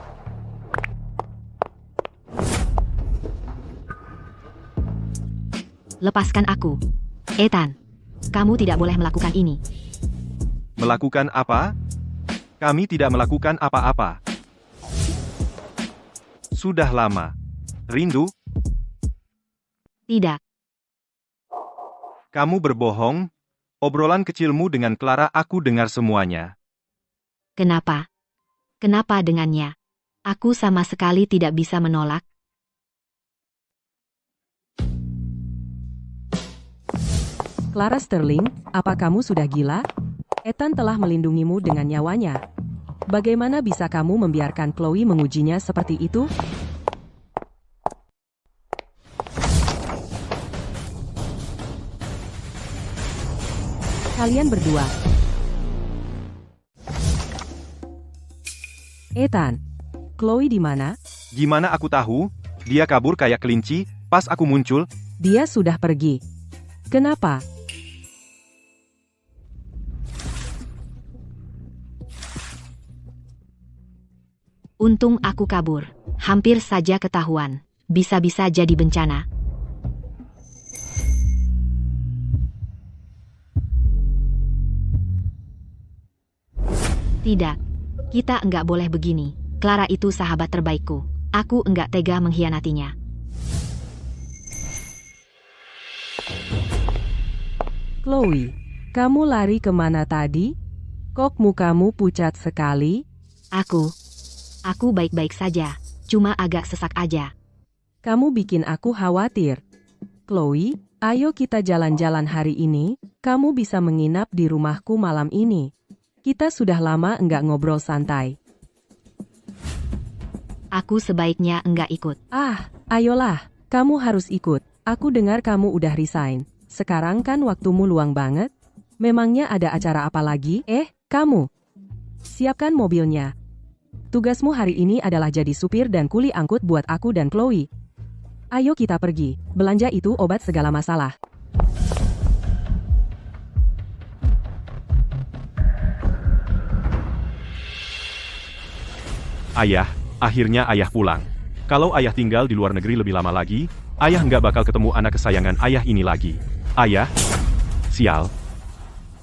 Lepaskan aku. Ethan, kamu tidak boleh melakukan ini. Melakukan apa? Kami tidak melakukan apa-apa. Sudah lama. Rindu? Tidak. Kamu berbohong? Obrolan kecilmu dengan Clara aku dengar semuanya. Kenapa? Kenapa dengannya? Aku sama sekali tidak bisa menolak. Clara Sterling, apa kamu sudah gila? Ethan telah melindungimu dengan nyawanya. Bagaimana bisa kamu membiarkan Chloe mengujinya seperti itu? Kalian berdua. Ethan, Chloe di mana? Gimana aku tahu? Dia kabur kayak kelinci, pas aku muncul. Dia sudah pergi. Kenapa? Untung aku kabur. Hampir saja ketahuan. Bisa-bisa jadi bencana. Tidak. Kita enggak boleh begini. Clara itu sahabat terbaikku. Aku enggak tega mengkhianatinya. Chloe, kamu lari kemana tadi? Kok mukamu pucat sekali? Aku baik-baik saja. Cuma agak sesak aja. Kamu bikin aku khawatir. Chloe, ayo kita jalan-jalan hari ini. Kamu bisa menginap di rumahku malam ini. Kita sudah lama enggak ngobrol santai. Aku sebaiknya enggak ikut. Ayolah, kamu harus ikut. Aku dengar kamu udah resign. Sekarang kan waktumu luang banget. Memangnya ada acara apa lagi? Kamu. Siapkan mobilnya. Tugasmu hari ini adalah jadi supir dan kuli angkut buat aku dan Chloe. Ayo kita pergi. Belanja itu obat segala masalah. Ayah, akhirnya ayah pulang. Kalau ayah tinggal di luar negeri lebih lama lagi, ayah nggak bakal ketemu anak kesayangan ayah ini lagi. Ayah? Sial.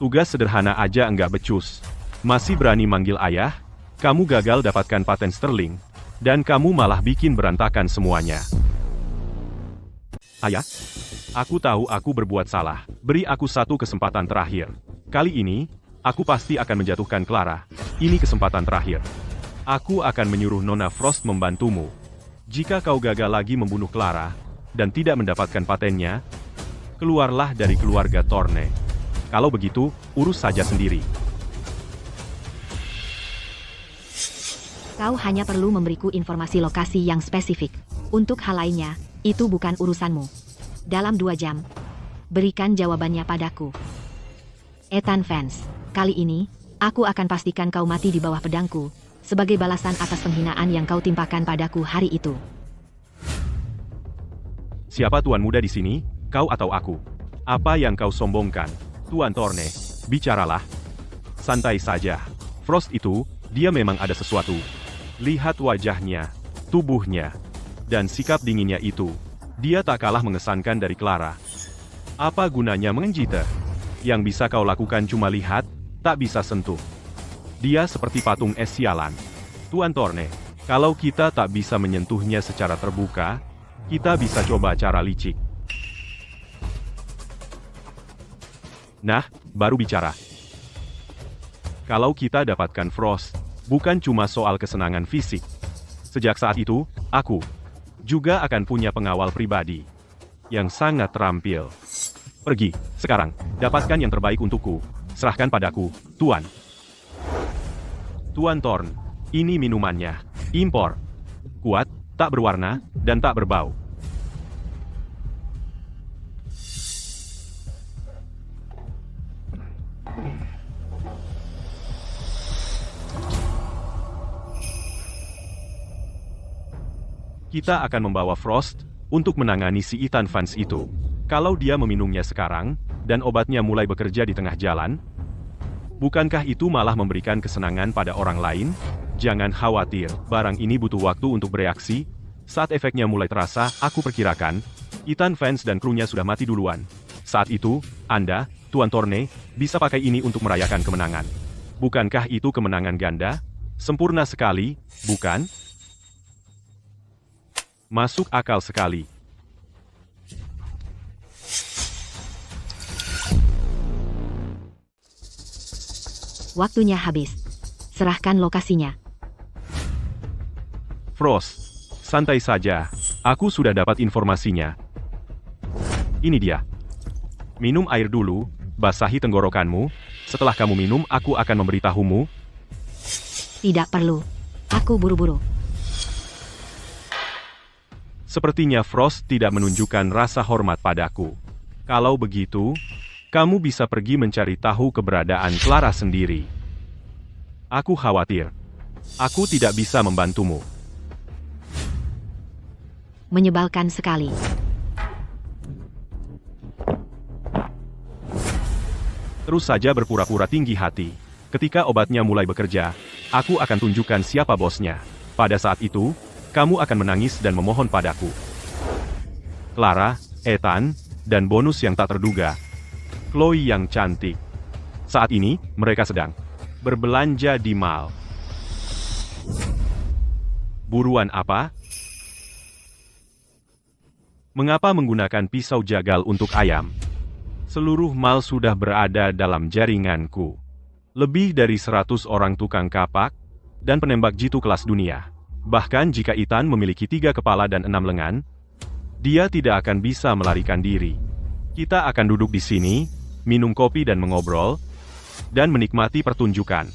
Tugas sederhana aja nggak becus. Masih berani manggil ayah? Kamu gagal dapatkan paten Sterling. Dan kamu malah bikin berantakan semuanya. Ayah? Aku tahu aku berbuat salah. Beri aku satu kesempatan terakhir. Kali ini, aku pasti akan menjatuhkan Clara. Ini kesempatan terakhir. Aku akan menyuruh Nona Frost membantumu. Jika kau gagal lagi membunuh Clara, dan tidak mendapatkan patennya, keluarlah dari keluarga Thorne. Kalau begitu, urus saja sendiri. Kau hanya perlu memberiku informasi lokasi yang spesifik. Untuk hal lainnya, itu bukan urusanmu. Dalam 2 jam, berikan jawabannya padaku. Ethan Vance, kali ini, aku akan pastikan kau mati di bawah pedangku, sebagai balasan atas penghinaan yang kau timpakan padaku hari itu. Siapa tuan muda di sini, kau atau aku? Apa yang kau sombongkan? Tuan Thorne, bicaralah. Santai saja. Frost itu, dia memang ada sesuatu. Lihat wajahnya, tubuhnya, dan sikap dinginnya itu. Dia tak kalah mengesankan dari Clara. Apa gunanya mengenjita? Yang bisa kau lakukan cuma lihat, tak bisa sentuh. Dia seperti patung es sialan. Tuan Thorne, kalau kita tak bisa menyentuhnya secara terbuka, kita bisa coba cara licik. Nah, baru bicara. Kalau kita dapatkan Frost, bukan cuma soal kesenangan fisik. Sejak saat itu, aku juga akan punya pengawal pribadi yang sangat terampil. Pergi, sekarang, dapatkan yang terbaik untukku. Serahkan padaku, Tuan. Tuan Thorne, ini minumannya. Impor. Kuat, tak berwarna, dan tak berbau. Kita akan membawa Frost untuk menangani si Ethan Vance itu. Kalau dia meminumnya sekarang, dan obatnya mulai bekerja di tengah jalan, bukankah itu malah memberikan kesenangan pada orang lain? Jangan khawatir, barang ini butuh waktu untuk bereaksi. Saat efeknya mulai terasa, aku perkirakan, Ethan Vance dan krunya sudah mati duluan. Saat itu, Anda, Tuan Thorne, bisa pakai ini untuk merayakan kemenangan. Bukankah itu kemenangan ganda? Sempurna sekali, bukan? Masuk akal sekali. Waktunya habis. Serahkan lokasinya. Frost, santai saja. Aku sudah dapat informasinya. Ini dia. Minum air dulu, basahi tenggorokanmu. Setelah kamu minum, aku akan memberitahumu. Tidak perlu. Aku buru-buru. Sepertinya Frost tidak menunjukkan rasa hormat padaku. Kalau begitu, kamu bisa pergi mencari tahu keberadaan Clara sendiri. Aku khawatir. Aku tidak bisa membantumu. Menyebalkan sekali. Terus saja berpura-pura tinggi hati. Ketika obatnya mulai bekerja, aku akan tunjukkan siapa bosnya. Pada saat itu, kamu akan menangis dan memohon padaku. Clara, Ethan, dan bonus yang tak terduga, Chloe yang cantik. Saat ini, mereka sedang berbelanja di mall. Buruan apa? Mengapa menggunakan pisau jagal untuk ayam? Seluruh mall sudah berada dalam jaringanku. Lebih dari 100 orang tukang kapak dan penembak jitu kelas dunia. Bahkan jika Ethan memiliki 3 kepala dan 6 lengan, dia tidak akan bisa melarikan diri. Kita akan duduk di sini, minum kopi dan mengobrol, dan menikmati pertunjukan.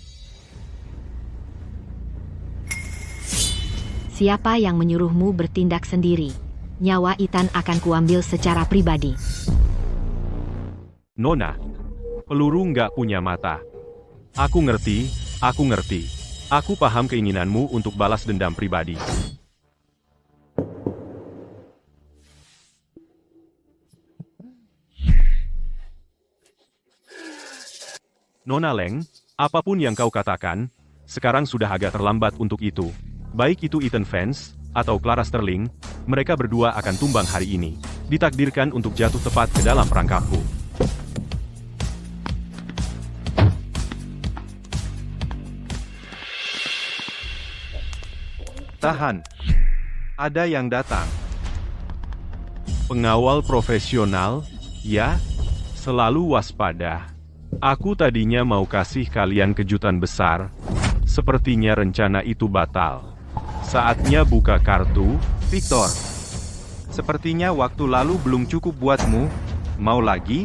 Siapa yang menyuruhmu bertindak sendiri? Nyawa Ethan akan kuambil secara pribadi. Nona, peluru nggak punya mata. Aku ngerti, aku ngerti. Aku paham keinginanmu untuk balas dendam pribadi. Nona Leng, apapun yang kau katakan, sekarang sudah agak terlambat untuk itu. Baik itu Ethan Vance, atau Clara Sterling, mereka berdua akan tumbang hari ini. Ditakdirkan untuk jatuh tepat ke dalam perangkapku. Tahan. Ada yang datang. Pengawal profesional, ya, selalu waspada. Aku tadinya mau kasih kalian kejutan besar. Sepertinya rencana itu batal. Saatnya buka kartu. Victor. Sepertinya waktu lalu belum cukup buatmu. Mau lagi?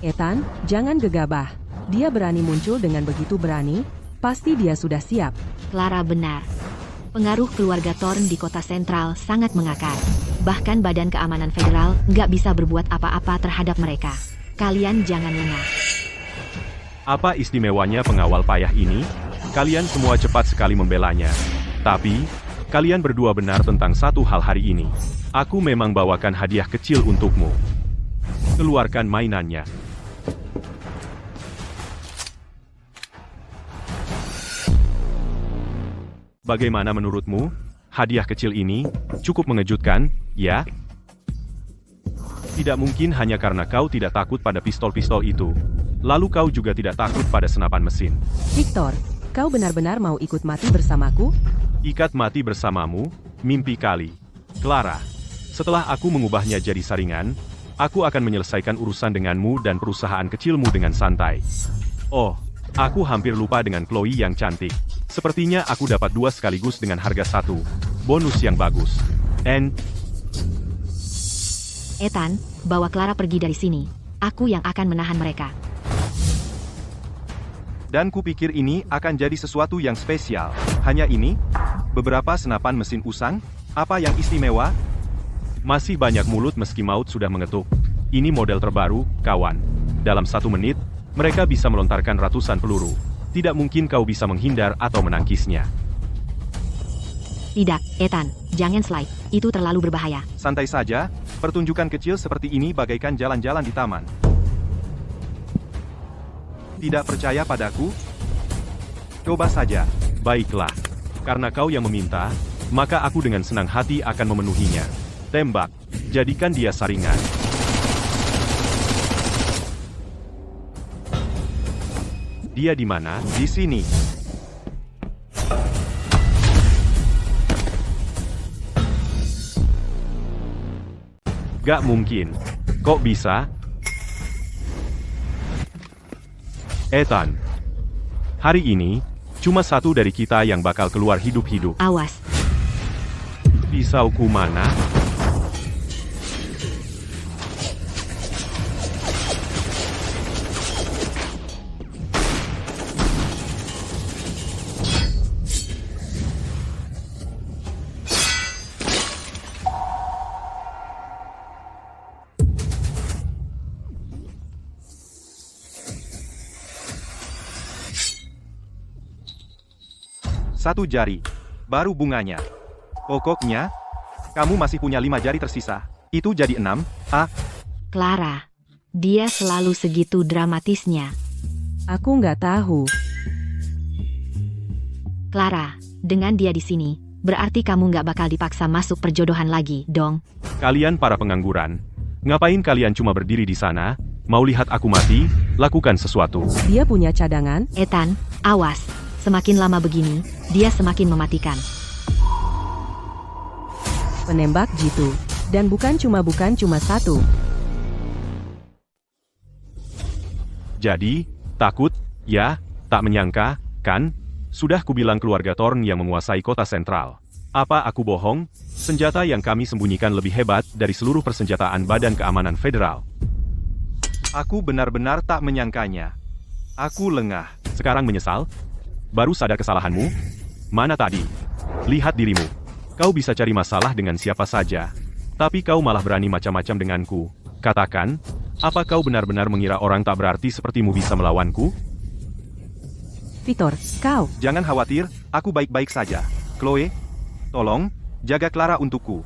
Ethan, jangan gegabah. Dia berani muncul dengan begitu berani, pasti dia sudah siap. Clara benar. Pengaruh keluarga Thorne di kota sentral sangat mengakar. Bahkan Badan Keamanan Federal nggak bisa berbuat apa-apa terhadap mereka. Kalian jangan lengah. Apa istimewanya pengawal payah ini? Kalian semua cepat sekali membelanya. Tapi, kalian berdua benar tentang satu hal hari ini. Aku memang bawakan hadiah kecil untukmu. Keluarkan mainannya. Bagaimana menurutmu? Hadiah kecil ini cukup mengejutkan, ya? Tidak mungkin hanya karena kau tidak takut pada pistol-pistol itu. Lalu kau juga tidak takut pada senapan mesin. Victor, kau benar-benar mau ikut mati bersamaku? Ikat mati bersamamu, mimpi kali. Clara, setelah aku mengubahnya jadi saringan, aku akan menyelesaikan urusan denganmu dan perusahaan kecilmu dengan santai. Oh, aku hampir lupa dengan Chloe yang cantik. Sepertinya aku dapat 2 sekaligus dengan harga 1. Bonus yang bagus. Ethan, bawa Clara pergi dari sini. Aku yang akan menahan mereka. Dan kupikir ini akan jadi sesuatu yang spesial. Hanya ini? Beberapa senapan mesin usang? Apa yang istimewa? Masih banyak mulut meski maut sudah mengetuk. Ini model terbaru, kawan. Dalam 1 menit, mereka bisa melontarkan ratusan peluru. Tidak mungkin kau bisa menghindar atau menangkisnya. Tidak, Ethan, jangan slide. Itu terlalu berbahaya. Santai saja, pertunjukan kecil seperti ini bagaikan jalan-jalan di taman. Tidak percaya padaku? Coba saja. Baiklah. Karena kau yang meminta, maka aku dengan senang hati akan memenuhinya. Tembak. Jadikan dia saringan. Dia di mana? Di sini. Gak mungkin. Kok bisa? Ethan. Hari ini, cuma satu dari kita yang bakal keluar hidup-hidup. Awas, Pisauku mana? Satu jari. Baru bunganya. Pokoknya, kamu masih punya 5 jari tersisa. Itu jadi 6. Clara. Dia selalu segitu dramatisnya. Aku nggak tahu. Clara, dengan dia di sini, berarti kamu nggak bakal dipaksa masuk perjodohan lagi, dong. Kalian para pengangguran. Ngapain kalian cuma berdiri di sana? Mau lihat aku mati? Lakukan sesuatu. Dia punya cadangan? Ethan, awas. Semakin lama begini, dia semakin mematikan. Penembak jitu. Dan bukan cuma satu. Jadi, takut? Ya, tak menyangka, kan? Sudah kubilang keluarga Thorn yang menguasai kota sentral. Apa aku bohong? Senjata yang kami sembunyikan lebih hebat dari seluruh persenjataan Badan Keamanan Federal. Aku benar-benar tak menyangkanya. Aku lengah. Sekarang menyesal? Baru sadar kesalahanmu? Mana tadi? Lihat dirimu. Kau bisa cari masalah dengan siapa saja. Tapi kau malah berani macam-macam denganku. Katakan, apa kau benar-benar mengira orang tak berarti sepertimu bisa melawanku? Victor, kau. Jangan khawatir, aku baik-baik saja. Chloe, tolong, jaga Clara untukku.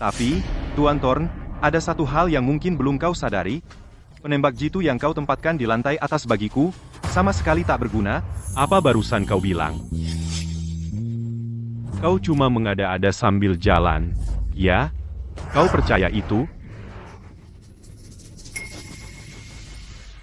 Tapi, Tuan Thorn, ada satu hal yang mungkin belum kau sadari. Penembak jitu yang kau tempatkan di lantai atas bagiku, sama sekali tak berguna. Apa barusan kau bilang? Kau cuma mengada-ada sambil jalan. Ya? Kau percaya itu?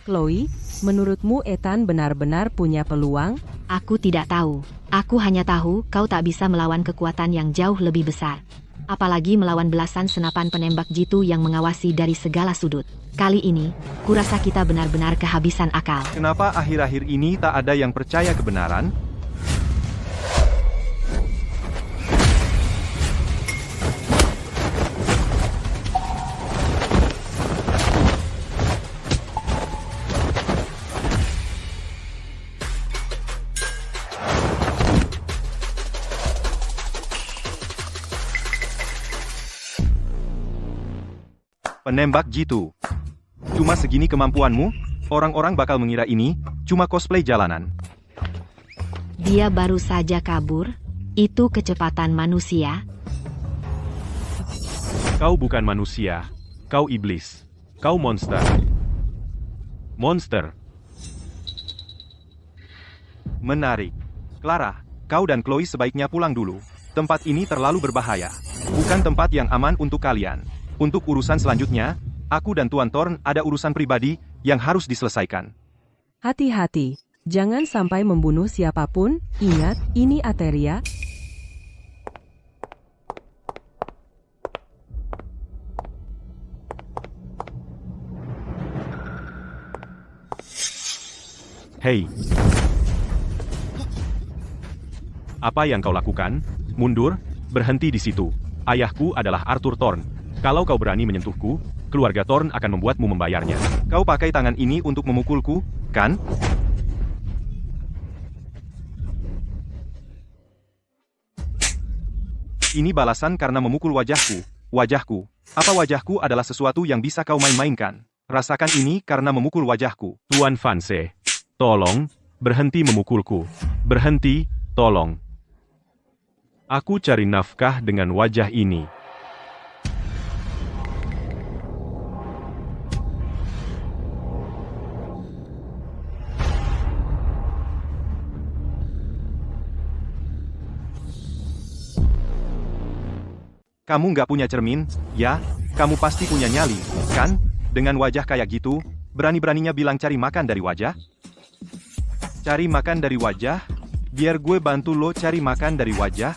Chloe, menurutmu Ethan benar-benar punya peluang? Aku tidak tahu. Aku hanya tahu kau tak bisa melawan kekuatan yang jauh lebih besar. Apalagi melawan belasan senapan penembak jitu yang mengawasi dari segala sudut. Kali ini, kurasa kita benar-benar kehabisan akal. Kenapa akhir-akhir ini tak ada yang percaya kebenaran? Penembak jitu. Cuma segini kemampuanmu? Orang-orang bakal mengira ini cuma cosplay jalanan. Dia baru saja kabur. Itu kecepatan manusia. Kau bukan manusia. Kau iblis. Kau monster. Monster. Menarik. Clara, kau dan Chloe sebaiknya pulang dulu. Tempat ini terlalu berbahaya. Bukan tempat yang aman untuk kalian. Untuk urusan selanjutnya, aku dan Tuan Thorn ada urusan pribadi yang harus diselesaikan. Hati-hati, jangan sampai membunuh siapapun. Ingat, ini Ateria. Hei. Apa yang kau lakukan? Mundur, berhenti di situ. Ayahku adalah Arthur Thorn. Kalau kau berani menyentuhku, keluarga Thorn akan membuatmu membayarnya. Kau pakai tangan ini untuk memukulku, kan? Ini balasan karena memukul wajahku. Wajahku. Apa wajahku adalah sesuatu yang bisa kau main-mainkan? Rasakan ini karena memukul wajahku. Tuan Vance, tolong, berhenti memukulku. Berhenti, tolong. Aku cari nafkah dengan wajah ini. Kamu nggak punya cermin, ya? Kamu pasti punya nyali, kan? Dengan wajah kayak gitu, berani-beraninya bilang cari makan dari wajah? Cari makan dari wajah? Biar gue bantu lo cari makan dari wajah?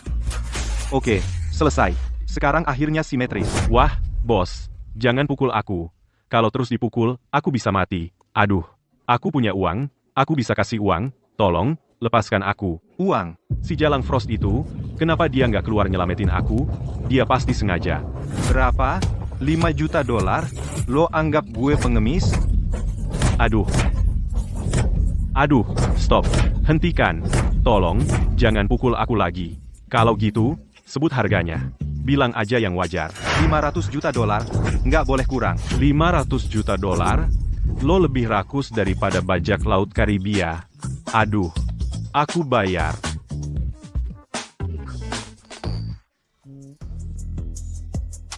Oke, selesai. Sekarang akhirnya simetris. Wah, bos. Jangan pukul aku. Kalau terus dipukul, aku bisa mati. Aduh. Aku punya uang. Aku bisa kasih uang. Tolong, lepaskan aku. Uang. Si Jalang Frost itu, kenapa dia nggak keluar nyelamatin aku? Dia pasti sengaja. Berapa? 5 juta dolar? Lo anggap gue pengemis? Aduh. Aduh, stop. Hentikan. Tolong, jangan pukul aku lagi. Kalau gitu, sebut harganya. Bilang aja yang wajar. 500 juta dolar? Nggak boleh kurang. 500 juta dolar? Lo lebih rakus daripada bajak laut Karibia. Aduh, aku bayar.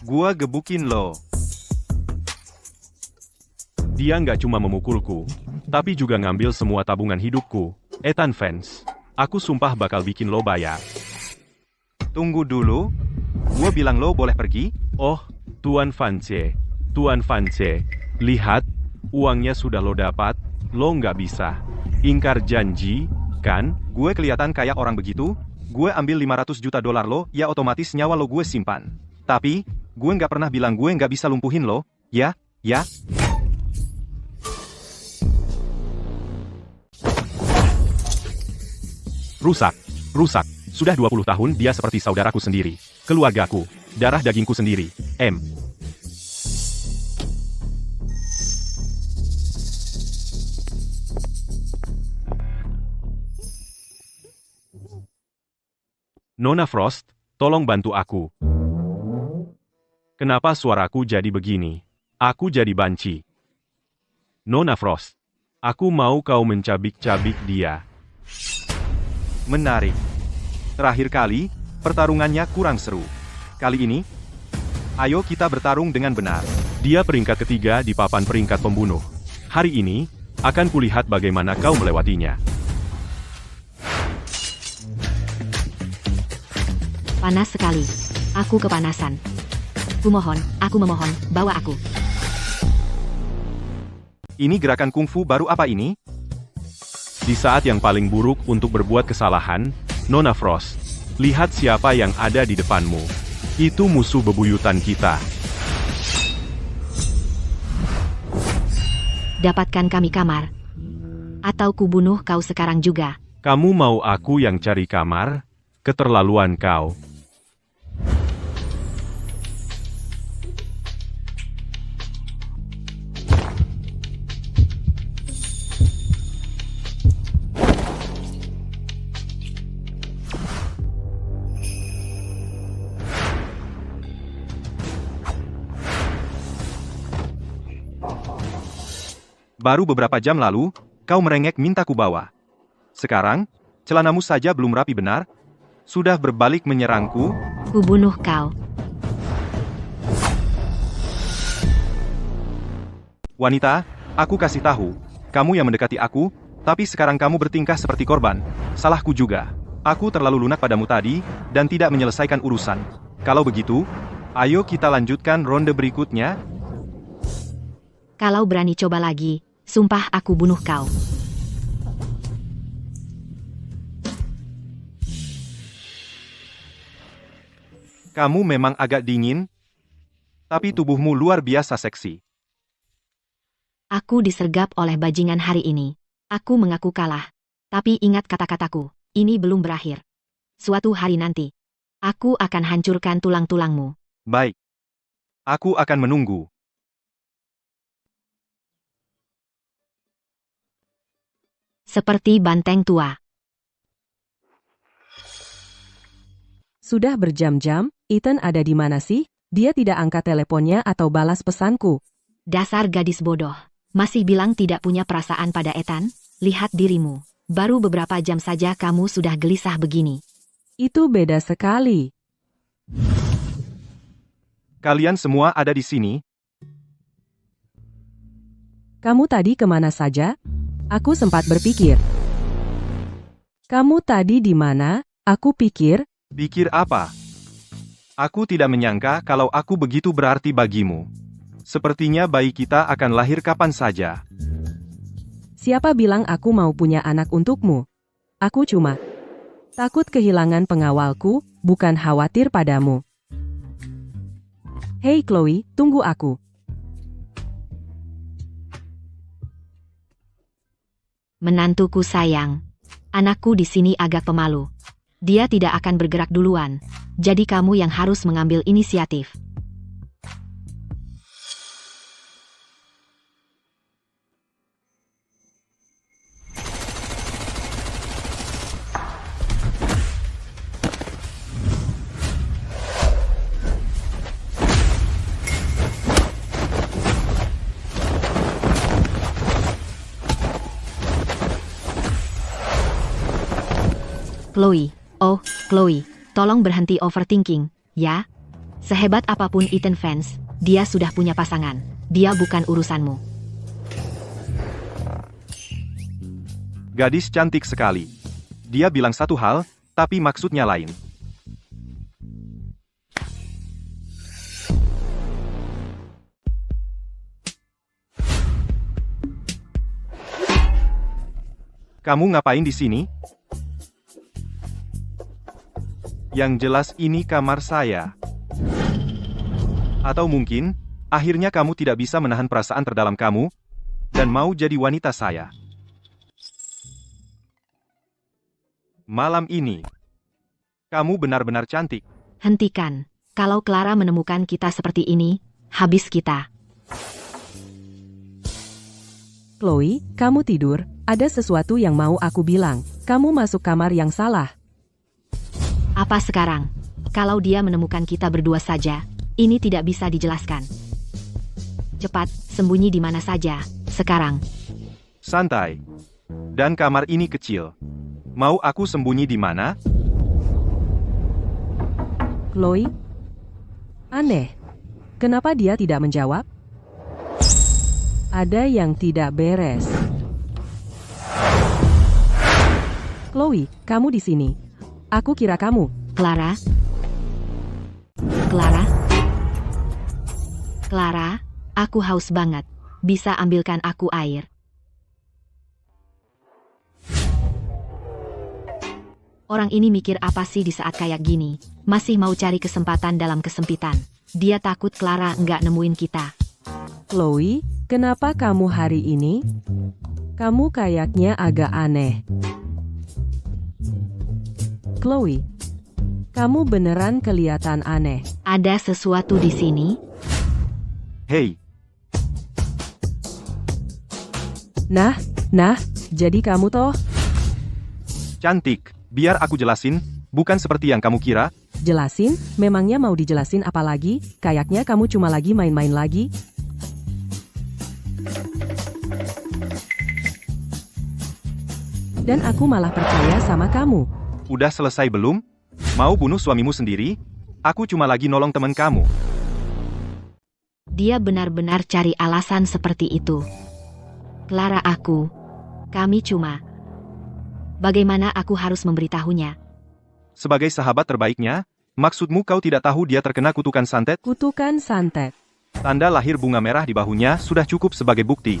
Gua gebukin lo. Dia nggak cuma memukulku, tapi juga ngambil semua tabungan hidupku. Ethan fans, aku sumpah bakal bikin lo bayar. Tunggu dulu. Gua bilang lo boleh pergi. Oh, Tuan Vance. Tuan Vance, lihat, uangnya sudah lo dapat, lo nggak bisa. Ingkar janji, kan? Gue kelihatan kayak orang begitu. Gue ambil 500 juta dolar lo, ya otomatis nyawa lo gue simpan. Tapi, gue nggak pernah bilang gue nggak bisa lumpuhin lo. Ya, ya. Rusak, rusak. Sudah 20 tahun dia seperti saudaraku sendiri. Keluargaku, darah dagingku sendiri. Nona Frost, tolong bantu aku. Kenapa suaraku jadi begini? Aku jadi banci. Nona Frost, aku mau kau mencabik-cabik dia. Menarik. Terakhir kali, pertarungannya kurang seru. Kali ini, ayo kita bertarung dengan benar. Dia peringkat ketiga di papan peringkat pembunuh. Hari ini, akan kulihat bagaimana kau melewatinya. Panas sekali. Aku kepanasan. Aku memohon, bawa aku. Ini gerakan kungfu baru apa ini? Di saat yang paling buruk untuk berbuat kesalahan, Nona Frost, lihat siapa yang ada di depanmu. Itu musuh bebuyutan kita. Dapatkan kami kamar. Atau kubunuh kau sekarang juga. Kamu mau aku yang cari kamar? Keterlaluan kau. Baru beberapa jam lalu, kau merengek minta ku bawa. Sekarang, celanamu saja belum rapi benar. Sudah berbalik menyerangku. Kubunuh kau. Wanita, aku kasih tahu. Kamu yang mendekati aku, tapi sekarang kamu bertingkah seperti korban. Salahku juga. Aku terlalu lunak padamu tadi, dan tidak menyelesaikan urusan. Kalau begitu, ayo kita lanjutkan ronde berikutnya. Kalau berani coba lagi, sumpah aku bunuh kau. Kamu memang agak dingin, tapi tubuhmu luar biasa seksi. Aku disergap oleh bajingan hari ini. Aku mengaku kalah. Tapi ingat kata-kataku, ini belum berakhir. Suatu hari nanti, aku akan hancurkan tulang-tulangmu. Baik. Aku akan menunggu. Seperti banteng tua. Sudah berjam-jam, Ethan ada di mana sih? Dia tidak angkat teleponnya atau balas pesanku. Dasar gadis bodoh. Masih bilang tidak punya perasaan pada Ethan? Lihat dirimu. Baru beberapa jam saja kamu sudah gelisah begini. Itu beda sekali. Kalian semua ada di sini. Kamu tadi kemana saja? Aku sempat berpikir. Kamu tadi di mana? Aku pikir. Pikir apa? Aku tidak menyangka kalau aku begitu berarti bagimu. Sepertinya bayi kita akan lahir kapan saja. Siapa bilang aku mau punya anak untukmu? Aku cuma takut kehilangan pengawalku, bukan khawatir padamu. Hei Chloe, tunggu aku. Menantuku sayang. Anakku di sini agak pemalu. Dia tidak akan bergerak duluan. Jadi kamu yang harus mengambil inisiatif. Chloe, oh, Chloe, tolong berhenti overthinking, ya? Sehebat apapun Ethan Vance, dia sudah punya pasangan. Dia bukan urusanmu. Gadis cantik sekali. Dia bilang satu hal, tapi maksudnya lain. Kamu ngapain di sini? Yang jelas ini kamar saya. Atau mungkin, akhirnya kamu tidak bisa menahan perasaan terdalam kamu, dan mau jadi wanita saya. Malam ini, kamu benar-benar cantik. Hentikan. Kalau Clara menemukan kita seperti ini, habis kita. Chloe, kamu tidur, ada sesuatu yang mau aku bilang. Kamu masuk kamar yang salah. Apa sekarang? Kalau dia menemukan kita berdua saja, ini tidak bisa dijelaskan. Cepat, sembunyi di mana saja, sekarang. Santai. Dan kamar ini kecil. Mau aku sembunyi di mana? Chloe? Aneh. Kenapa dia tidak menjawab? Ada yang tidak beres. Chloe, kamu di sini. Aku kira kamu. Clara? Clara? Clara, aku haus banget. Bisa ambilkan aku air? Orang ini mikir apa sih di saat kayak gini? Masih mau cari kesempatan dalam kesempitan. Dia takut Clara nggak nemuin kita. Chloe, kenapa kamu hari ini? Kamu kayaknya agak aneh. Chloe, kamu beneran kelihatan aneh. Ada sesuatu di sini? Hei, Nah, jadi kamu toh? cantik. Biar aku jelasin, bukan seperti yang kamu kira. Jelasin, memangnya mau dijelasin apa lagi? Kayaknya kamu cuma lagi main-main lagi. Dan aku malah percaya sama kamu. Udah selesai belum? Mau bunuh suamimu sendiri? Aku cuma lagi nolong teman kamu. Dia benar-benar cari alasan seperti itu. Clara kami cuma... Bagaimana aku harus memberitahunya? Sebagai sahabat terbaiknya, maksudmu kau tidak tahu dia terkena kutukan santet? Kutukan santet. Tanda lahir bunga merah di bahunya sudah cukup sebagai bukti.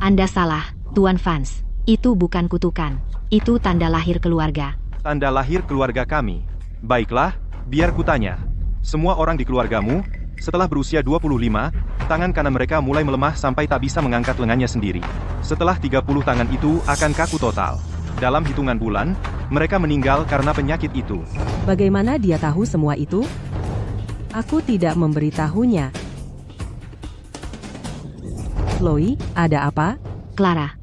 Anda salah, Tuan Vance. Itu bukan kutukan. Itu tanda lahir keluarga. Tanda lahir keluarga kami. Baiklah, biar kutanya. Semua orang di keluargamu, setelah berusia 25, tangan kanan mereka mulai melemah sampai tak bisa mengangkat lengannya sendiri. Setelah 30 tangan itu akan kaku total. Dalam hitungan bulan, mereka meninggal karena penyakit itu. Bagaimana dia tahu semua itu? Aku tidak memberitahunya. Chloe, ada apa? Clara.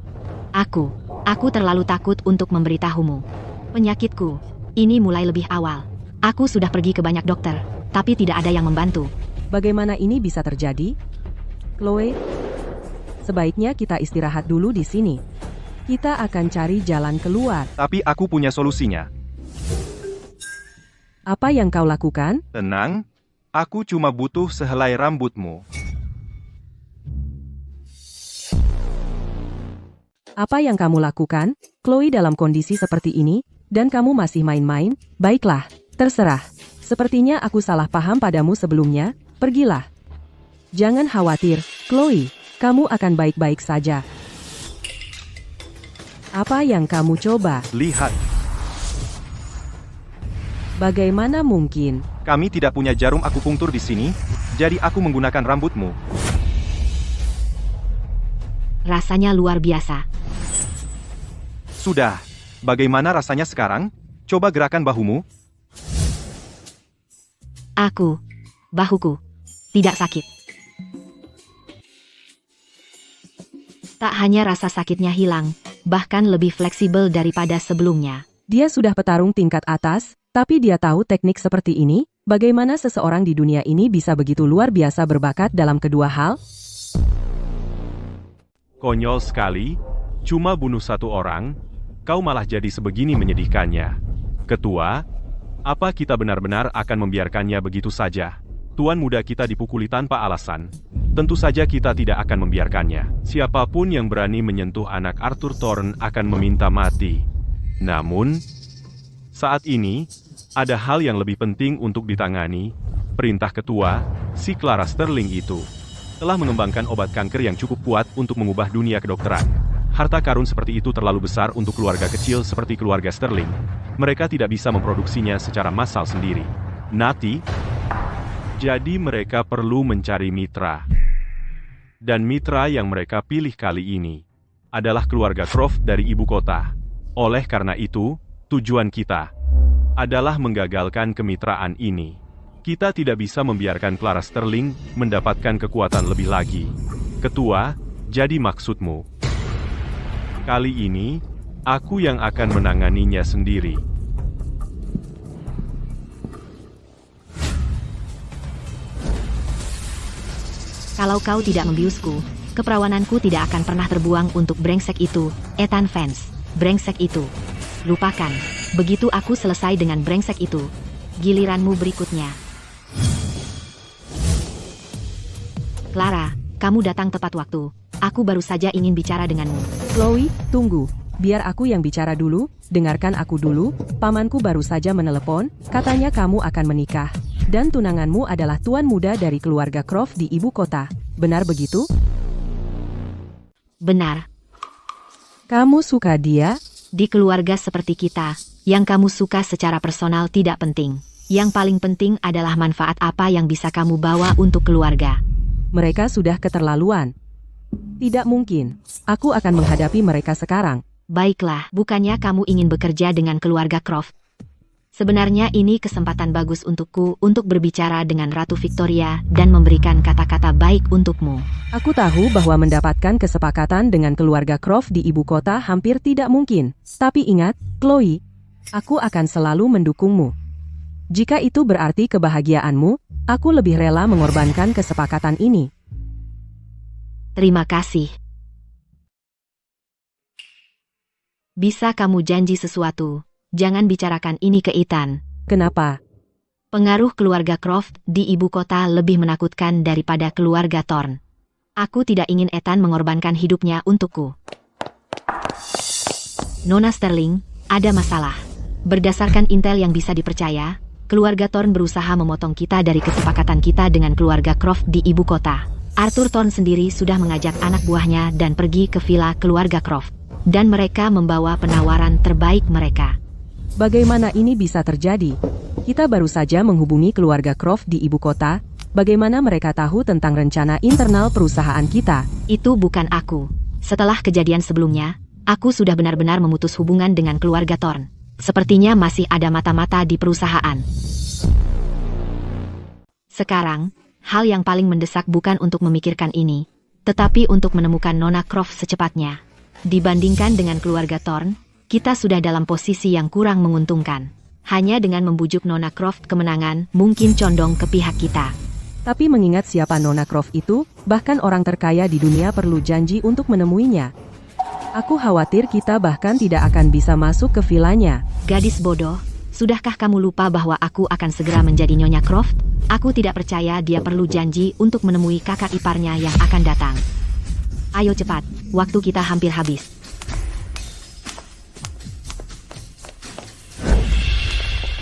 Aku terlalu takut untuk memberitahumu. Penyakitku, ini mulai lebih awal. Aku sudah pergi ke banyak dokter, tapi tidak ada yang membantu. Bagaimana ini bisa terjadi? Chloe, sebaiknya kita istirahat dulu di sini. Kita akan cari jalan keluar. Tapi aku punya solusinya. Apa yang kau lakukan? Tenang, aku cuma butuh sehelai rambutmu. Apa yang kamu lakukan? Chloe dalam kondisi seperti ini, dan kamu masih main-main? Baiklah, terserah. Sepertinya aku salah paham padamu sebelumnya. Pergilah. Jangan khawatir, Chloe. Kamu akan baik-baik saja. Apa yang kamu coba? Lihat, Bagaimana mungkin? kami tidak punya jarum akupunktur di sini, jadi aku menggunakan rambutmu. Rasanya luar biasa. Sudah. Bagaimana rasanya sekarang? Coba gerakan bahumu. Bahuku, tidak sakit. Tak hanya rasa sakitnya hilang, bahkan lebih fleksibel daripada sebelumnya. Dia sudah petarung tingkat atas, tapi dia tahu teknik seperti ini. Bagaimana seseorang di dunia ini bisa begitu luar biasa berbakat dalam kedua hal? Konyol sekali, cuma bunuh satu orang, kau malah jadi sebegini menyedihkannya. Ketua, apa kita benar-benar akan membiarkannya begitu saja? Tuan muda kita dipukuli tanpa alasan. Tentu saja kita tidak akan membiarkannya. Siapapun yang berani menyentuh anak Arthur Thorne akan meminta mati. Namun, saat ini, ada hal yang lebih penting untuk ditangani. Perintah ketua, si Clara Sterling itu, telah mengembangkan obat kanker yang cukup kuat untuk mengubah dunia kedokteran. Harta karun seperti itu terlalu besar untuk keluarga kecil seperti keluarga Sterling. Mereka tidak bisa memproduksinya secara massal sendiri. Nati, jadi mereka perlu mencari mitra. Dan mitra yang mereka pilih kali ini adalah keluarga Croft dari ibu kota. Oleh karena itu, tujuan kita adalah menggagalkan kemitraan ini. Kita tidak bisa membiarkan Clara Sterling mendapatkan kekuatan lebih lagi. Ketua, jadi maksudmu? Kali ini, aku yang akan menanganinya sendiri. Kalau kau tidak membiusku, keperawananku tidak akan pernah terbuang untuk brengsek itu, Ethan Vance. Brengsek itu. Lupakan. Begitu aku selesai dengan brengsek itu, giliranmu berikutnya. Clara, kamu datang tepat waktu. Aku baru saja ingin bicara denganmu. Chloe, tunggu. Biar aku yang bicara dulu, dengarkan aku dulu. Pamanku baru saja menelepon, katanya kamu akan menikah. Dan tunanganmu adalah tuan muda dari keluarga Croft di ibu kota. Benar begitu? Benar. Kamu suka dia? Di keluarga seperti kita, yang kamu suka secara personal tidak penting. Yang paling penting adalah manfaat apa yang bisa kamu bawa untuk keluarga. Mereka sudah keterlaluan. Tidak mungkin. Aku akan menghadapi mereka sekarang. Baiklah, bukannya kamu ingin bekerja dengan keluarga Croft? Sebenarnya ini kesempatan bagus untukku untuk berbicara dengan Ratu Victoria dan memberikan kata-kata baik untukmu. Aku tahu bahwa mendapatkan kesepakatan dengan keluarga Croft di ibu kota hampir tidak mungkin. Tapi ingat, Chloe, aku akan selalu mendukungmu. Jika itu berarti kebahagiaanmu, aku lebih rela mengorbankan kesepakatan ini. Terima kasih. Bisa kamu janji sesuatu? Jangan bicarakan ini ke Ethan. Kenapa? Pengaruh keluarga Croft di ibu kota lebih menakutkan daripada keluarga Thorne. Aku tidak ingin Ethan mengorbankan hidupnya untukku. Nona Sterling, ada masalah. Berdasarkan intel yang bisa dipercaya, keluarga Thorne berusaha memotong kita dari kesepakatan kita dengan keluarga Croft di ibu kota. Arthur Thorne sendiri sudah mengajak anak buahnya dan pergi ke villa keluarga Croft. Dan mereka membawa penawaran terbaik mereka. Bagaimana ini bisa terjadi? Kita baru saja menghubungi keluarga Croft di ibu kota. Bagaimana mereka tahu tentang rencana internal perusahaan kita? Itu bukan aku. Setelah kejadian sebelumnya, aku sudah benar-benar memutus hubungan dengan keluarga Thorne. Sepertinya masih ada mata-mata di perusahaan. Sekarang, hal yang paling mendesak bukan untuk memikirkan ini, tetapi untuk menemukan Nona Croft secepatnya. Dibandingkan dengan keluarga Thorne, kita sudah dalam posisi yang kurang menguntungkan. Hanya dengan membujuk Nona Croft kemenangan, mungkin condong ke pihak kita. Tapi mengingat siapa Nona Croft itu, bahkan orang terkaya di dunia perlu janji untuk menemuinya. Aku khawatir kita bahkan tidak akan bisa masuk ke vilanya. Gadis bodoh, sudahkah kamu lupa bahwa aku akan segera menjadi Nyonya Croft? Aku tidak percaya dia perlu janji untuk menemui kakak iparnya yang akan datang. Ayo cepat, waktu kita hampir habis.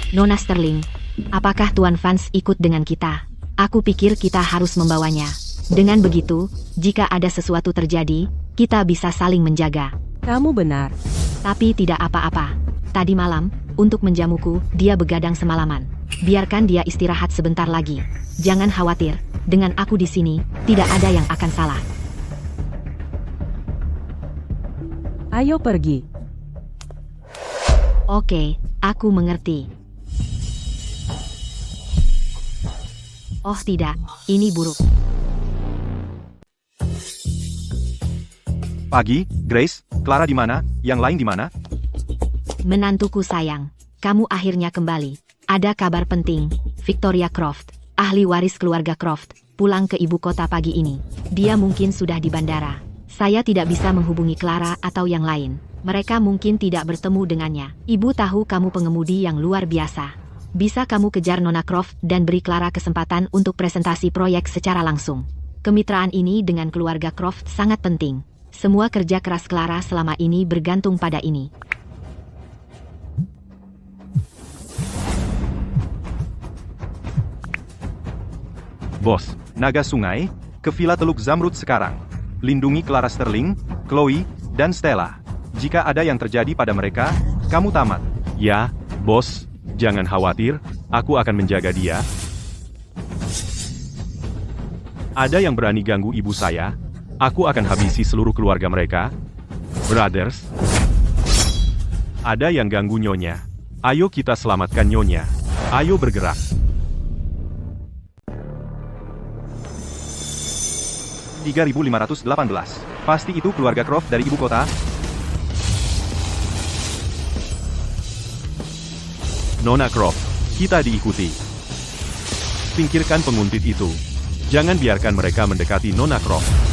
Nona Sterling, apakah Tuan Vance ikut dengan kita? Aku pikir kita harus membawanya. Dengan begitu, jika ada sesuatu terjadi, kita bisa saling menjaga. Kamu benar. Tapi tidak apa-apa. Tadi malam, untuk menjamuku, dia begadang semalaman. Biarkan dia istirahat sebentar lagi. Jangan khawatir, dengan aku di sini, tidak ada yang akan salah. Ayo pergi. Oke, aku mengerti. Oh tidak, ini buruk. Pagi, Grace, Clara di mana? Yang lain di mana? Menantuku sayang, kamu akhirnya kembali. Ada kabar penting, Victoria Croft, ahli waris keluarga Croft, pulang ke ibu kota pagi ini. Dia mungkin sudah di bandara. Saya tidak bisa menghubungi Clara atau yang lain. Mereka mungkin tidak bertemu dengannya. Ibu tahu kamu pengemudi yang luar biasa. Bisa kamu kejar Nona Croft dan beri Clara kesempatan untuk presentasi proyek secara langsung. Kemitraan ini dengan keluarga Croft sangat penting. Semua kerja keras Clara selama ini bergantung pada ini. Bos, naga sungai, ke Villa Teluk Zamrud sekarang. Lindungi Clara Sterling, Chloe, dan Stella. Jika ada yang terjadi pada mereka, kamu tamat. Ya, bos, jangan khawatir, aku akan menjaga dia. Ada yang berani ganggu ibu saya, aku akan habisi seluruh keluarga mereka. Brothers, ada yang ganggu Nyonya. Ayo kita selamatkan Nyonya. Ayo bergerak. 3518. Pasti itu keluarga Croft dari ibu kota. Nona Croft, kita diikuti. Singkirkan penguntit itu. Jangan biarkan mereka mendekati Nona Croft.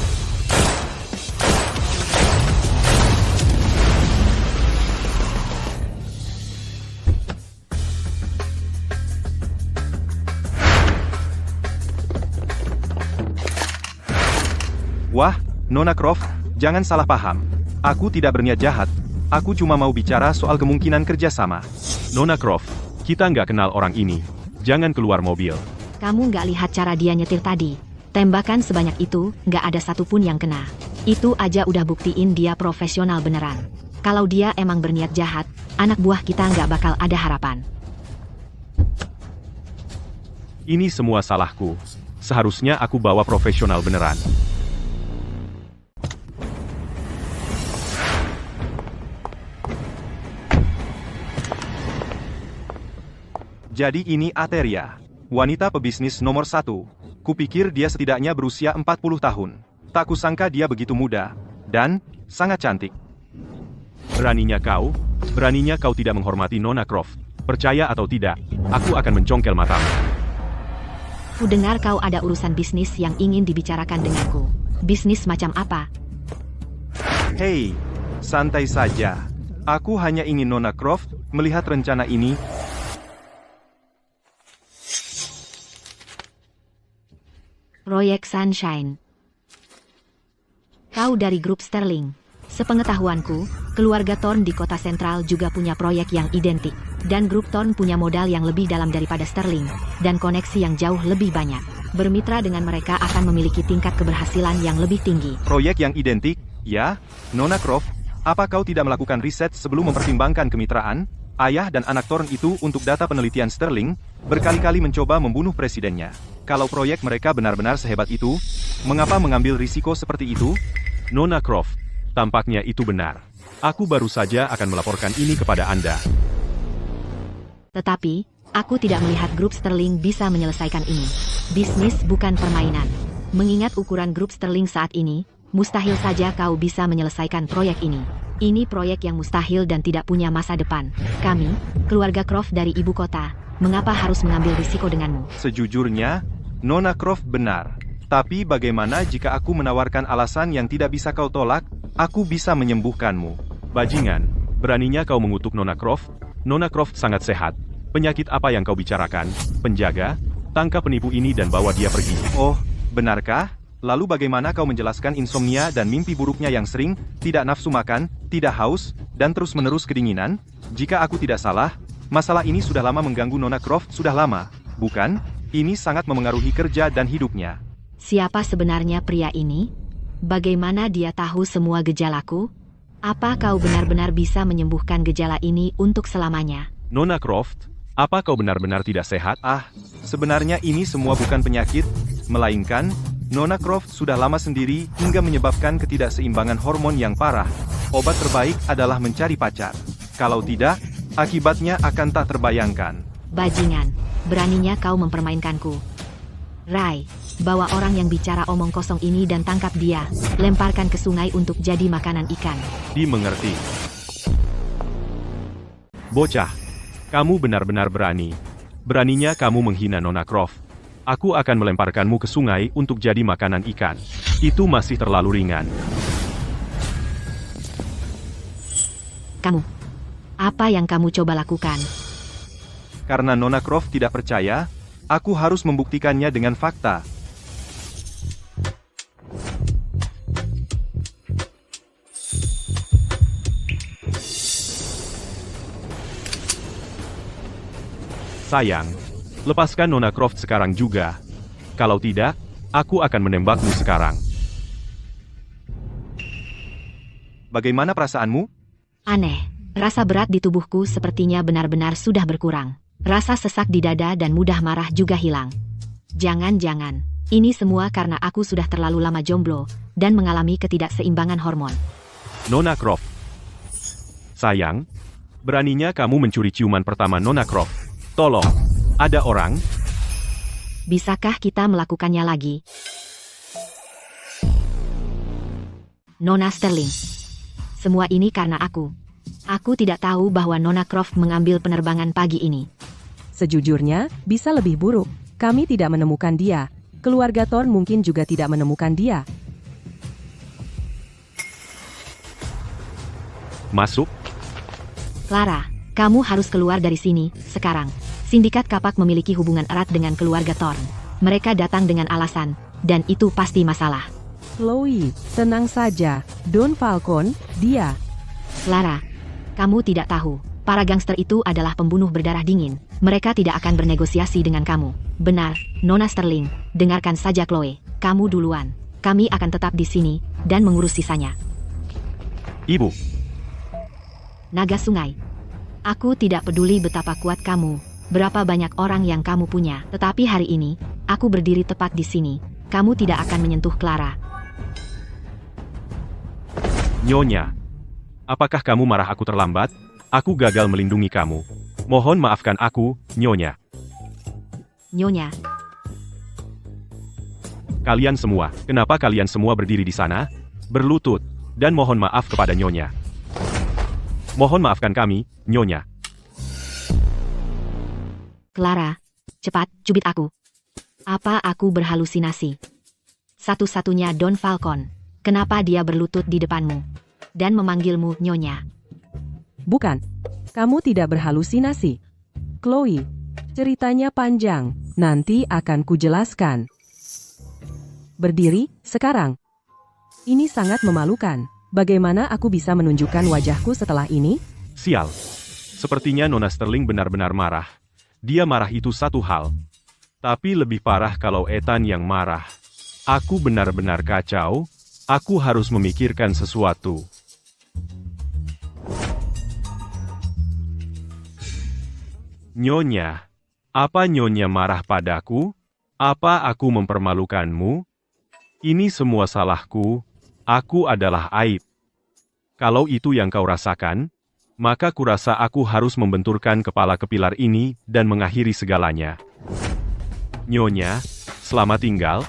Wah, Nona Croft, jangan salah paham. Aku tidak berniat jahat. Aku cuma mau bicara soal kemungkinan kerjasama. Nona Croft, kita nggak kenal orang ini. Jangan keluar mobil. Kamu nggak lihat cara dia nyetir tadi? Tembakan sebanyak itu, nggak ada satupun yang kena. Itu aja udah buktiin dia profesional beneran. Kalau dia emang berniat jahat, anak buah kita nggak bakal ada harapan. Ini semua salahku. Seharusnya aku bawa profesional beneran. Jadi ini Ateria, wanita pebisnis nomor 1. Kupikir dia setidaknya berusia 40 tahun. Tak kusangka dia begitu muda, dan sangat cantik. Beraninya kau tidak menghormati Nona Croft. Percaya atau tidak, aku akan mencongkel matamu. Kudengar kau ada urusan bisnis yang ingin dibicarakan denganku. Bisnis macam apa? Hei, santai saja. Aku hanya ingin Nona Croft melihat rencana ini. Proyek Sunshine. Kau dari grup Sterling. Sepengetahuanku, keluarga Thorne di kota sentral juga punya proyek yang identik. Dan grup Thorne punya modal yang lebih dalam daripada Sterling, dan koneksi yang jauh lebih banyak. Bermitra dengan mereka akan memiliki tingkat keberhasilan yang lebih tinggi. Proyek yang identik, ya? Nona Croft, apa kau tidak melakukan riset sebelum mempertimbangkan kemitraan? Ayah dan anak Thorne itu untuk data penelitian Sterling, berkali-kali mencoba membunuh presidennya. Kalau proyek mereka benar-benar sehebat itu, mengapa mengambil risiko seperti itu? Nona Croft, tampaknya itu benar. Aku baru saja akan melaporkan ini kepada Anda. Tetapi, aku tidak melihat grup Sterling bisa menyelesaikan ini. Bisnis bukan permainan. Mengingat ukuran grup Sterling saat ini, mustahil saja kau bisa menyelesaikan proyek ini. Ini proyek yang mustahil dan tidak punya masa depan. Kami, keluarga Croft dari ibu kota, mengapa harus mengambil risiko denganmu? Sejujurnya, Nona Croft benar. Tapi bagaimana jika aku menawarkan alasan yang tidak bisa kau tolak? Aku bisa menyembuhkanmu. Bajingan, beraninya kau mengutuk Nona Croft? Nona Croft sangat sehat. Penyakit apa yang kau bicarakan? Penjaga, tangkap penipu ini dan bawa dia pergi. Oh, benarkah? Lalu bagaimana kau menjelaskan insomnia dan mimpi buruknya yang sering, tidak nafsu makan, tidak haus, dan terus-menerus kedinginan? Jika aku tidak salah, masalah ini sudah lama mengganggu Nona Croft, sudah lama, bukan? Ini sangat memengaruhi kerja dan hidupnya. Siapa sebenarnya pria ini? Bagaimana dia tahu semua gejalaku? Apa kau benar-benar bisa menyembuhkan gejala ini untuk selamanya? Nona Croft, apa kau benar-benar tidak sehat? Sebenarnya ini semua bukan penyakit, melainkan Nona Croft sudah lama sendiri hingga menyebabkan ketidakseimbangan hormon yang parah. Obat terbaik adalah mencari pacar. Kalau tidak, akibatnya akan tak terbayangkan. Bajingan, beraninya kau mempermainkanku. Rai, bawa orang yang bicara omong kosong ini dan tangkap dia, lemparkan ke sungai untuk jadi makanan ikan. Dimengerti. Bocah, kamu benar-benar berani. Beraninya kamu menghina Nona Croft. Aku akan melemparkanmu ke sungai untuk jadi makanan ikan. Itu masih terlalu ringan. Kamu, apa yang kamu coba lakukan? Karena Nona Croft tidak percaya, aku harus membuktikannya dengan fakta. Sayang, lepaskan Nona Croft sekarang juga. Kalau tidak, aku akan menembakmu sekarang. Bagaimana perasaanmu? Aneh, rasa berat di tubuhku sepertinya benar-benar sudah berkurang. Rasa sesak di dada dan mudah marah juga hilang. Jangan-jangan, ini semua karena aku sudah terlalu lama jomblo dan mengalami ketidakseimbangan hormon. Nona Croft. Sayang, beraninya kamu mencuri ciuman pertama Nona Croft. Tolong, ada orang? Bisakah kita melakukannya lagi? Nona Sterling. Semua ini karena aku. Aku tidak tahu bahwa Nona Croft mengambil penerbangan pagi ini. Sejujurnya, bisa lebih buruk. Kami tidak menemukan dia. Keluarga Thorn mungkin juga tidak menemukan dia. Masuk. Clara, kamu harus keluar dari sini, sekarang. Sindikat Kapak memiliki hubungan erat dengan keluarga Thorn. Mereka datang dengan alasan, dan itu pasti masalah. Chloe, tenang saja. Don Falcon, dia. Clara, kamu tidak tahu. Para gangster itu adalah pembunuh berdarah dingin. Mereka tidak akan bernegosiasi dengan kamu. Benar, Nona Sterling. Dengarkan saja Chloe. Kamu duluan. Kami akan tetap di sini, dan mengurus sisanya. Ibu. Naga sungai. Aku tidak peduli betapa kuat kamu, berapa banyak orang yang kamu punya. Tetapi hari ini, aku berdiri tepat di sini. Kamu tidak akan menyentuh Clara. Nyonya. Apakah kamu marah aku terlambat? Aku gagal melindungi kamu. Mohon maafkan aku, Nyonya. Nyonya, Kalian semua, kenapa kalian semua berdiri di sana? Berlutut, dan mohon maaf kepada Nyonya. Mohon maafkan kami, Nyonya. Clara, cepat, cubit aku. Apa aku berhalusinasi? Satu-satunya Don Falcon. Kenapa dia berlutut di depanmu? Dan memanggilmu Nyonya. Bukan. Kamu tidak berhalusinasi. Chloe, ceritanya panjang. Nanti akan kujelaskan. Berdiri, sekarang. Ini sangat memalukan. Bagaimana aku bisa menunjukkan wajahku setelah ini? Sial. Sepertinya Nona Sterling benar-benar marah. Dia marah itu satu hal. Tapi lebih parah kalau Ethan yang marah. Aku benar-benar kacau. Aku harus memikirkan sesuatu. Nyonya, apa Nyonya marah padaku? Apa aku mempermalukanmu? Ini semua salahku. Aku adalah aib. Kalau itu yang kau rasakan, maka kurasa aku harus membenturkan kepala ke pilar ini dan mengakhiri segalanya. Nyonya, selamat tinggal.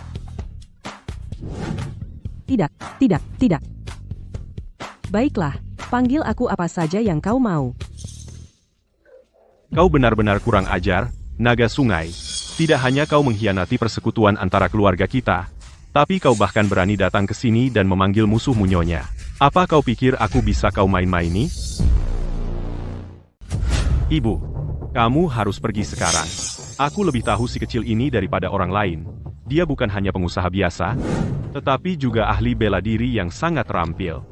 Tidak, tidak, tidak. Baiklah, panggil aku apa saja yang kau mau. Kau benar-benar kurang ajar, naga sungai. Tidak hanya kau mengkhianati persekutuan antara keluarga kita, tapi kau bahkan berani datang ke sini dan memanggil musuhmu Nyonya. Apa kau pikir aku bisa kau main-maini? Ibu, kamu harus pergi sekarang. Aku lebih tahu si kecil ini daripada orang lain. Dia bukan hanya pengusaha biasa, tetapi juga ahli bela diri yang sangat terampil.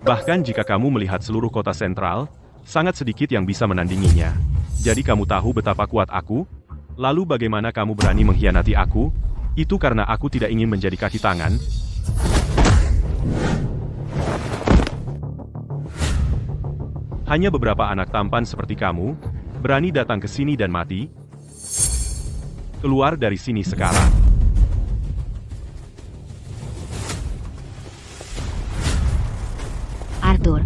Bahkan jika kamu melihat seluruh kota sentral, sangat sedikit yang bisa menandinginya. Jadi kamu tahu betapa kuat aku? Lalu bagaimana kamu berani mengkhianati aku? Itu karena aku tidak ingin menjadi kaki tangan. Hanya beberapa anak tampan seperti kamu, berani datang ke sini dan mati. Keluar dari sini sekarang. Arthur,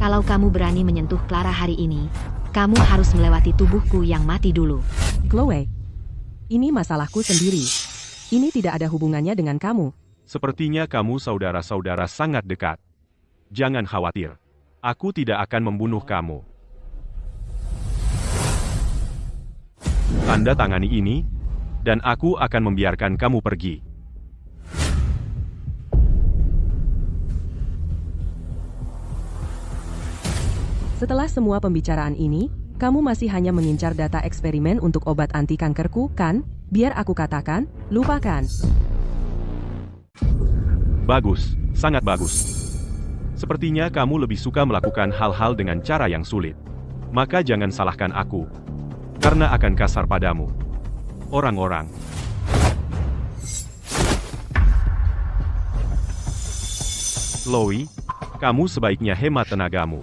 kalau kamu berani menyentuh Clara hari ini, kamu harus melewati tubuhku yang mati dulu. Chloe, ini masalahku sendiri. Ini tidak ada hubungannya dengan kamu. Sepertinya kamu saudara-saudara sangat dekat. Jangan khawatir. Aku tidak akan membunuh kamu. Tanda tangani ini, dan aku akan membiarkan kamu pergi. Setelah semua pembicaraan ini, kamu masih hanya mengincar data eksperimen untuk obat anti kankerku, kan? Biar aku katakan, lupakan. Bagus, sangat bagus. Sepertinya kamu lebih suka melakukan hal-hal dengan cara yang sulit. Maka jangan salahkan aku, karena akan kasar padamu. Orang-orang. Chloe, kamu sebaiknya hemat tenagamu.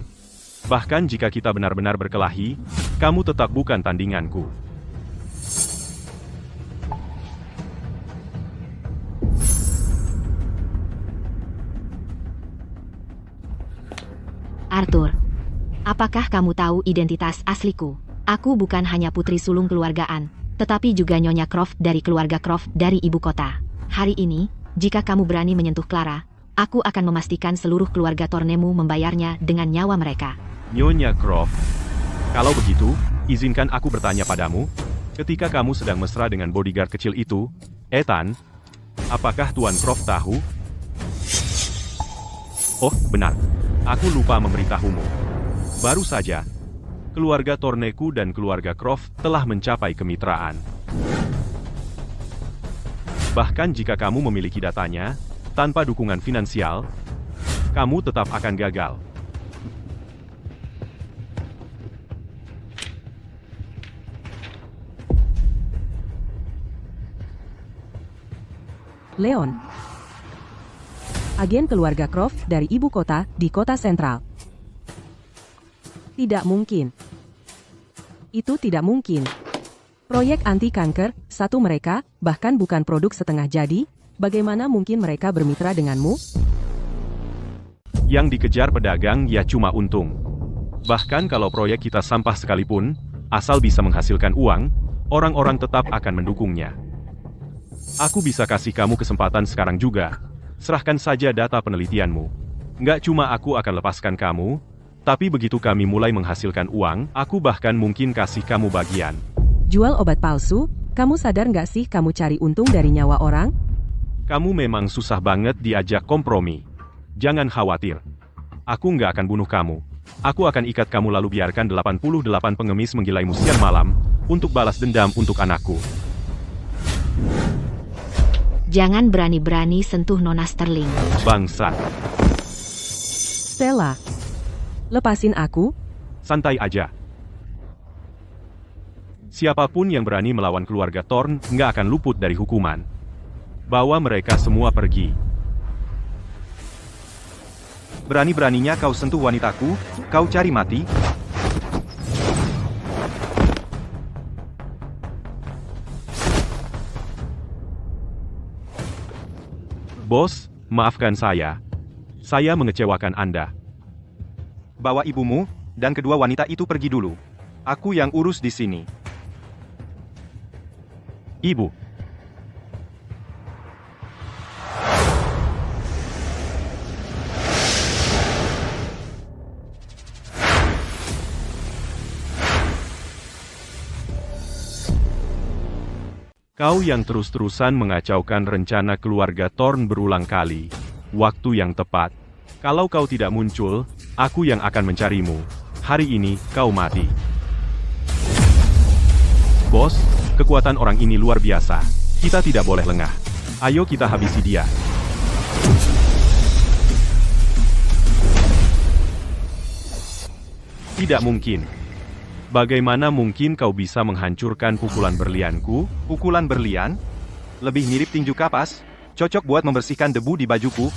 Bahkan jika kita benar-benar berkelahi, kamu tetap bukan tandinganku. Arthur, apakah kamu tahu identitas asliku? Aku bukan hanya putri sulung keluargaan, tetapi juga Nyonya Croft dari keluarga Croft dari ibu kota. Hari ini, jika kamu berani menyentuh Clara, aku akan memastikan seluruh keluarga Tornemu membayarnya dengan nyawa mereka. Nyonya Croft, kalau begitu, izinkan aku bertanya padamu, ketika kamu sedang mesra dengan bodyguard kecil itu, Ethan, apakah Tuan Croft tahu? Oh, benar. Aku lupa memberitahumu. Baru saja, keluarga Torneku dan keluarga Croft telah mencapai kemitraan. Bahkan jika kamu memiliki datanya, tanpa dukungan finansial, kamu tetap akan gagal. Leon, agen keluarga Croft dari ibu kota di kota sentral. Tidak mungkin. Itu tidak mungkin. Proyek anti kanker, satu mereka, bahkan bukan produk setengah jadi, bagaimana mungkin mereka bermitra denganmu? Yang dikejar pedagang ya cuma untung. Bahkan kalau proyek kita sampah sekalipun, asal bisa menghasilkan uang, orang-orang tetap akan mendukungnya. Aku bisa kasih kamu kesempatan sekarang juga. Serahkan saja data penelitianmu. Nggak cuma aku akan lepaskan kamu, tapi begitu kami mulai menghasilkan uang, aku bahkan mungkin kasih kamu bagian. Jual obat palsu? Kamu sadar nggak sih kamu cari untung dari nyawa orang? Kamu memang susah banget diajak kompromi. Jangan khawatir. Aku nggak akan bunuh kamu. Aku akan ikat kamu lalu biarkan 88 pengemis menggilaimu siang malam, untuk balas dendam untuk anakku. Jangan berani-berani sentuh Nona Sterling. Bangsat. Stella, lepasin aku. Santai aja. Siapapun yang berani melawan keluarga Thorn nggak akan luput dari hukuman. Bawa mereka semua pergi. Berani-beraninya kau sentuh wanitaku, kau cari mati? Bos, maafkan saya. Saya mengecewakan Anda. Bawa ibumu, dan kedua wanita itu pergi dulu. Aku yang urus di sini. Ibu. Kau yang terus-terusan mengacaukan rencana keluarga Thorn berulang kali. Waktu yang tepat. Kalau kau tidak muncul, aku yang akan mencarimu. Hari ini, kau mati. Bos, kekuatan orang ini luar biasa. Kita tidak boleh lengah. Ayo kita habisi dia. Tidak mungkin. Bagaimana mungkin kau bisa menghancurkan pukulan berlianku? Pukulan berlian? Lebih mirip tinju kapas, cocok buat membersihkan debu di bajuku.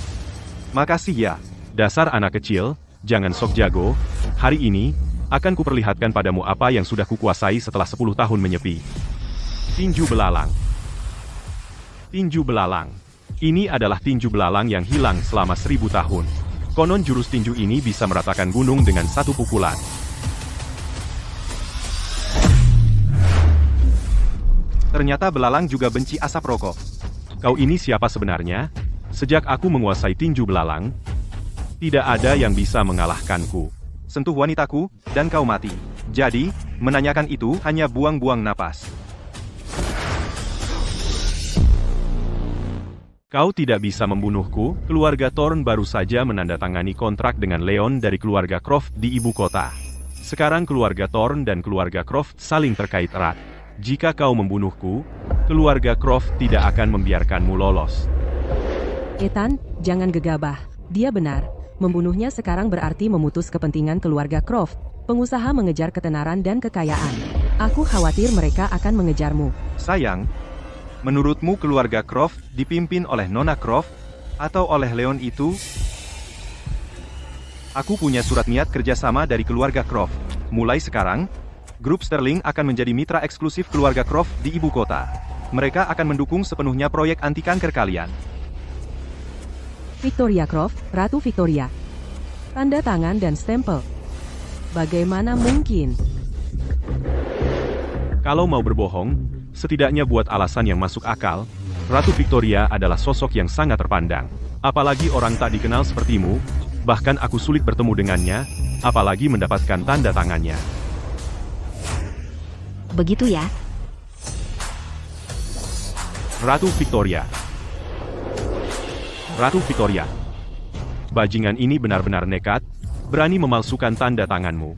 Makasih ya. Dasar anak kecil, jangan sok jago. Hari ini, akan kuperlihatkan padamu apa yang sudah kukuasai setelah 10 tahun menyepi. Tinju belalang. Tinju belalang. Ini adalah tinju belalang yang hilang selama 1000 tahun. Konon jurus tinju ini bisa meratakan gunung dengan satu pukulan. Ternyata belalang juga benci asap rokok. Kau ini siapa sebenarnya? Sejak aku menguasai tinju belalang, tidak ada yang bisa mengalahkanku. Sentuh wanitaku, dan kau mati. Jadi, menanyakan itu hanya buang-buang napas. Kau tidak bisa membunuhku. Keluarga Thorn baru saja menandatangani kontrak dengan Leon dari keluarga Croft di ibu kota. Sekarang keluarga Thorn dan keluarga Croft saling terkait erat. Jika kau membunuhku, keluarga Croft tidak akan membiarkanmu lolos. Ethan, jangan gegabah. Dia benar. Membunuhnya sekarang berarti memutus kepentingan keluarga Croft. Pengusaha mengejar ketenaran dan kekayaan. Aku khawatir mereka akan mengejarmu. Sayang, menurutmu keluarga Croft dipimpin oleh Nona Croft atau oleh Leon itu? Aku punya surat niat kerjasama dari keluarga Croft. Mulai sekarang, Grup Sterling akan menjadi mitra eksklusif keluarga Croft di ibu kota. Mereka akan mendukung sepenuhnya proyek anti kanker kalian. Victoria Croft, Ratu Victoria. Tanda tangan dan stempel. Bagaimana mungkin? Kalau mau berbohong, setidaknya buat alasan yang masuk akal, Ratu Victoria adalah sosok yang sangat terpandang. Apalagi orang tak dikenal sepertimu, bahkan aku sulit bertemu dengannya, apalagi mendapatkan tanda tangannya. Begitu ya? Ratu Victoria. Ratu Victoria. Bajingan ini benar-benar nekat, berani memalsukan tanda tanganmu.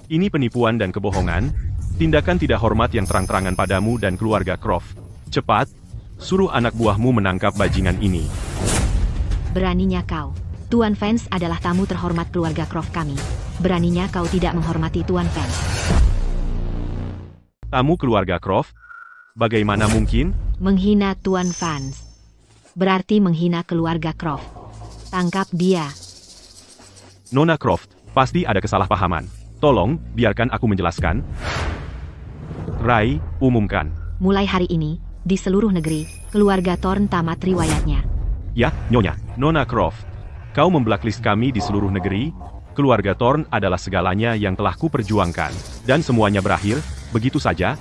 Ini penipuan dan kebohongan, tindakan tidak hormat yang terang-terangan padamu dan keluarga Croft. Cepat, suruh anak buahmu menangkap bajingan ini. Beraninya kau. Tuan Vance adalah tamu terhormat keluarga Croft kami. Beraninya kau tidak menghormati Tuan Vance. Tamu keluarga Croft? Bagaimana mungkin? Menghina Tuan Vance berarti menghina keluarga Croft. Tangkap dia. Nona Croft, pasti ada kesalahpahaman. Tolong, biarkan aku menjelaskan. Rai, umumkan. Mulai hari ini, di seluruh negeri, keluarga Thorn tamat riwayatnya. Ya, Nyonya. Nona Croft, kau memblacklist kami di seluruh negeri. Keluarga Thorn adalah segalanya yang telah kuperjuangkan. Dan semuanya berakhir, begitu saja.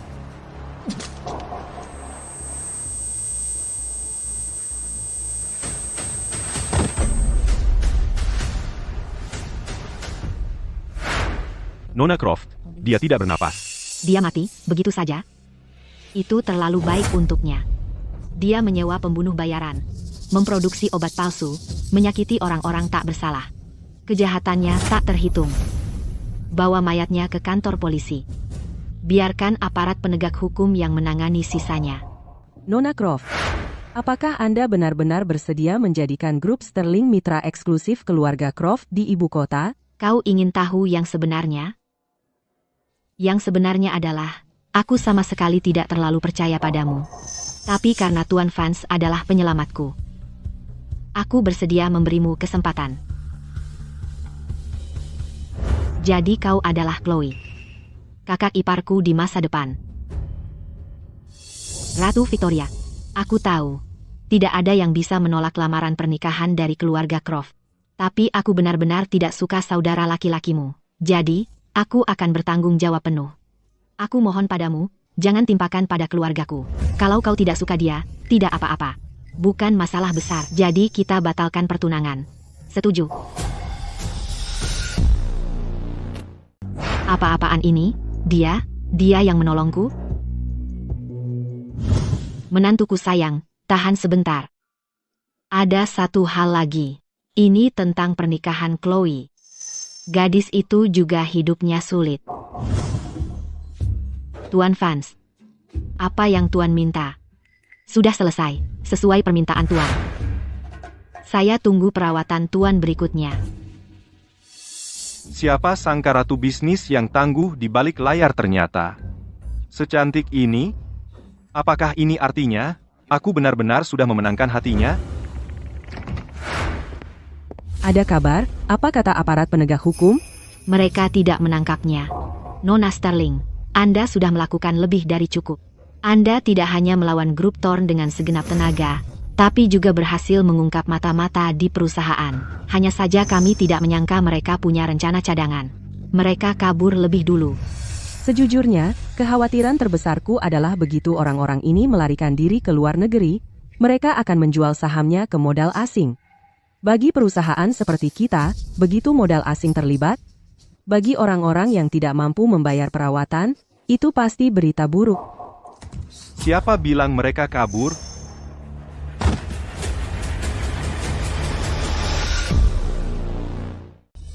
Nona Croft, dia tidak bernapas. Dia mati, begitu saja. Itu terlalu baik untuknya. Dia menyewa pembunuh bayaran, memproduksi obat palsu, menyakiti orang-orang tak bersalah. Kejahatannya tak terhitung. Bawa mayatnya ke kantor polisi. Biarkan aparat penegak hukum yang menangani sisanya. Nona Croft, apakah Anda benar-benar bersedia menjadikan grup Sterling mitra eksklusif keluarga Croft di ibu kota? Kau ingin tahu yang sebenarnya? Yang sebenarnya adalah, aku sama sekali tidak terlalu percaya padamu. Tapi karena Tuan Vance adalah penyelamatku, aku bersedia memberimu kesempatan. Jadi kau adalah Chloe, kakak iparku di masa depan. Ratu Victoria, aku tahu, tidak ada yang bisa menolak lamaran pernikahan dari keluarga Croft. Tapi aku benar-benar tidak suka saudara laki-lakimu. Jadi, aku akan bertanggung jawab penuh. Aku mohon padamu, jangan timpakan pada keluargaku. Kalau kau tidak suka dia, tidak apa-apa. Bukan masalah besar. Jadi kita batalkan pertunangan. Setuju? Apa-apaan ini? Dia yang menolongku? Menantuku sayang, tahan sebentar. Ada satu hal lagi. Ini tentang pernikahan Chloe. Gadis itu juga hidupnya sulit. Tuan Vance, apa yang Tuan minta? Sudah selesai, sesuai permintaan Tuan. Saya tunggu perawatan Tuan berikutnya. Siapa sangka ratu bisnis yang tangguh di balik layar ternyata? Secantik ini? Apakah ini artinya Aku benar-benar sudah memenangkan hatinya. Ada kabar? Apa kata aparat penegak hukum? Mereka tidak menangkapnya. Nona Sterling, Anda sudah melakukan lebih dari cukup. Anda tidak hanya melawan grup Thorn dengan segenap tenaga, tapi juga berhasil mengungkap mata-mata di perusahaan. Hanya saja kami tidak menyangka mereka punya rencana cadangan. Mereka kabur lebih dulu. Sejujurnya, kekhawatiran terbesarku adalah begitu orang-orang ini melarikan diri ke luar negeri, mereka akan menjual sahamnya ke modal asing. Bagi perusahaan seperti kita, begitu modal asing terlibat, bagi orang-orang yang tidak mampu membayar perawatan, itu pasti berita buruk. Siapa bilang mereka kabur?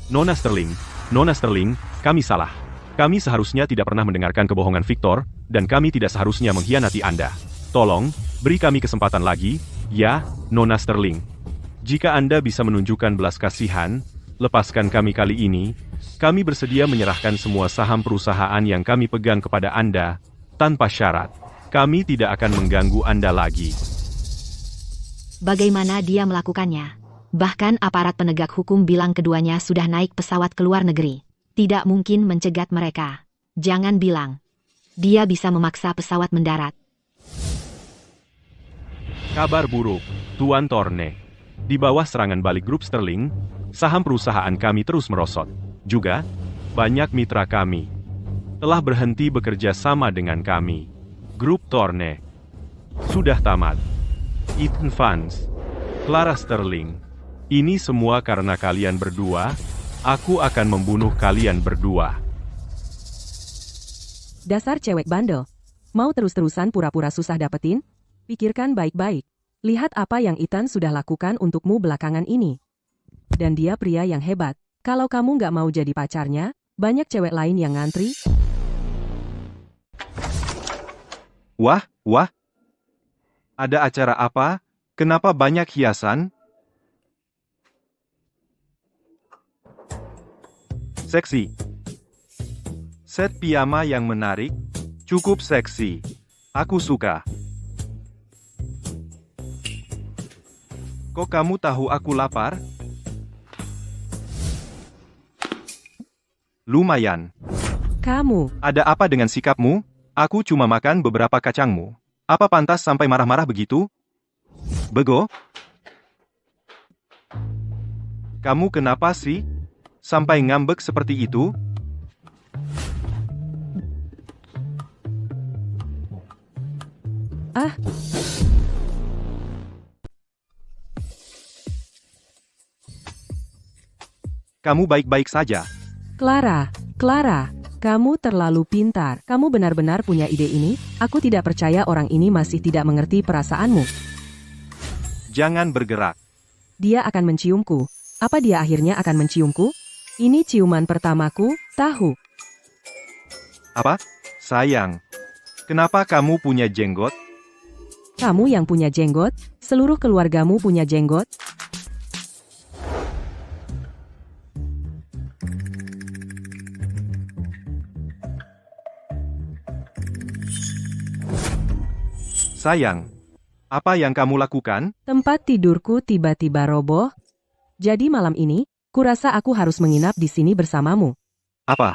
Nona Sterling, kami salah. Kami seharusnya tidak pernah mendengarkan kebohongan Victor, dan kami tidak seharusnya mengkhianati Anda. Tolong, beri kami kesempatan lagi, ya, Nona Sterling. Jika Anda bisa menunjukkan belas kasihan, lepaskan kami kali ini. Kami bersedia menyerahkan semua saham perusahaan yang kami pegang kepada Anda, tanpa syarat. Kami tidak akan mengganggu Anda lagi. Bagaimana dia melakukannya? Bahkan aparat penegak hukum bilang keduanya sudah naik pesawat ke luar negeri. Tidak mungkin mencegat mereka. Jangan bilang. Dia bisa memaksa pesawat mendarat. Kabar buruk, Tuan Thorne. Di bawah serangan balik grup Sterling, saham perusahaan kami terus merosot. Juga, banyak mitra kami telah berhenti bekerja sama dengan kami. Grup Thorne sudah tamat. Ethan Vance, Clara Sterling. Ini semua karena kalian berdua. Aku akan membunuh kalian berdua. Dasar cewek bandel. Mau terus-terusan pura-pura susah dapetin? Pikirkan baik-baik. Lihat apa yang Ethan sudah lakukan untukmu belakangan ini. Dan dia pria yang hebat. Kalau kamu nggak mau jadi pacarnya, banyak cewek lain yang ngantri. Wah. Ada acara apa? Kenapa banyak hiasan? Seksi. Set piyama yang menarik, cukup seksi. Aku suka. Kok kamu tahu aku lapar? Lumayan. Kamu, Ada apa dengan sikapmu? Aku cuma makan beberapa kacangmu. Apa pantas sampai marah-marah begitu? Bego? Kamu kenapa sih? Sampai ngambek seperti itu? ah, Kamu baik-baik saja. Clara, kamu terlalu pintar. Kamu benar-benar punya ide ini? Aku tidak percaya orang ini masih tidak mengerti perasaanmu. Jangan bergerak. Dia akan menciumku. Apa dia akhirnya akan menciumku? Ini ciuman pertamaku, tahu. Apa? Sayang. Kenapa kamu punya jenggot? Kamu yang punya jenggot? Seluruh keluargamu punya jenggot? Sayang. Apa yang kamu lakukan? Tempat tidurku tiba-tiba roboh. Jadi malam ini, kurasa aku harus menginap di sini bersamamu. Apa?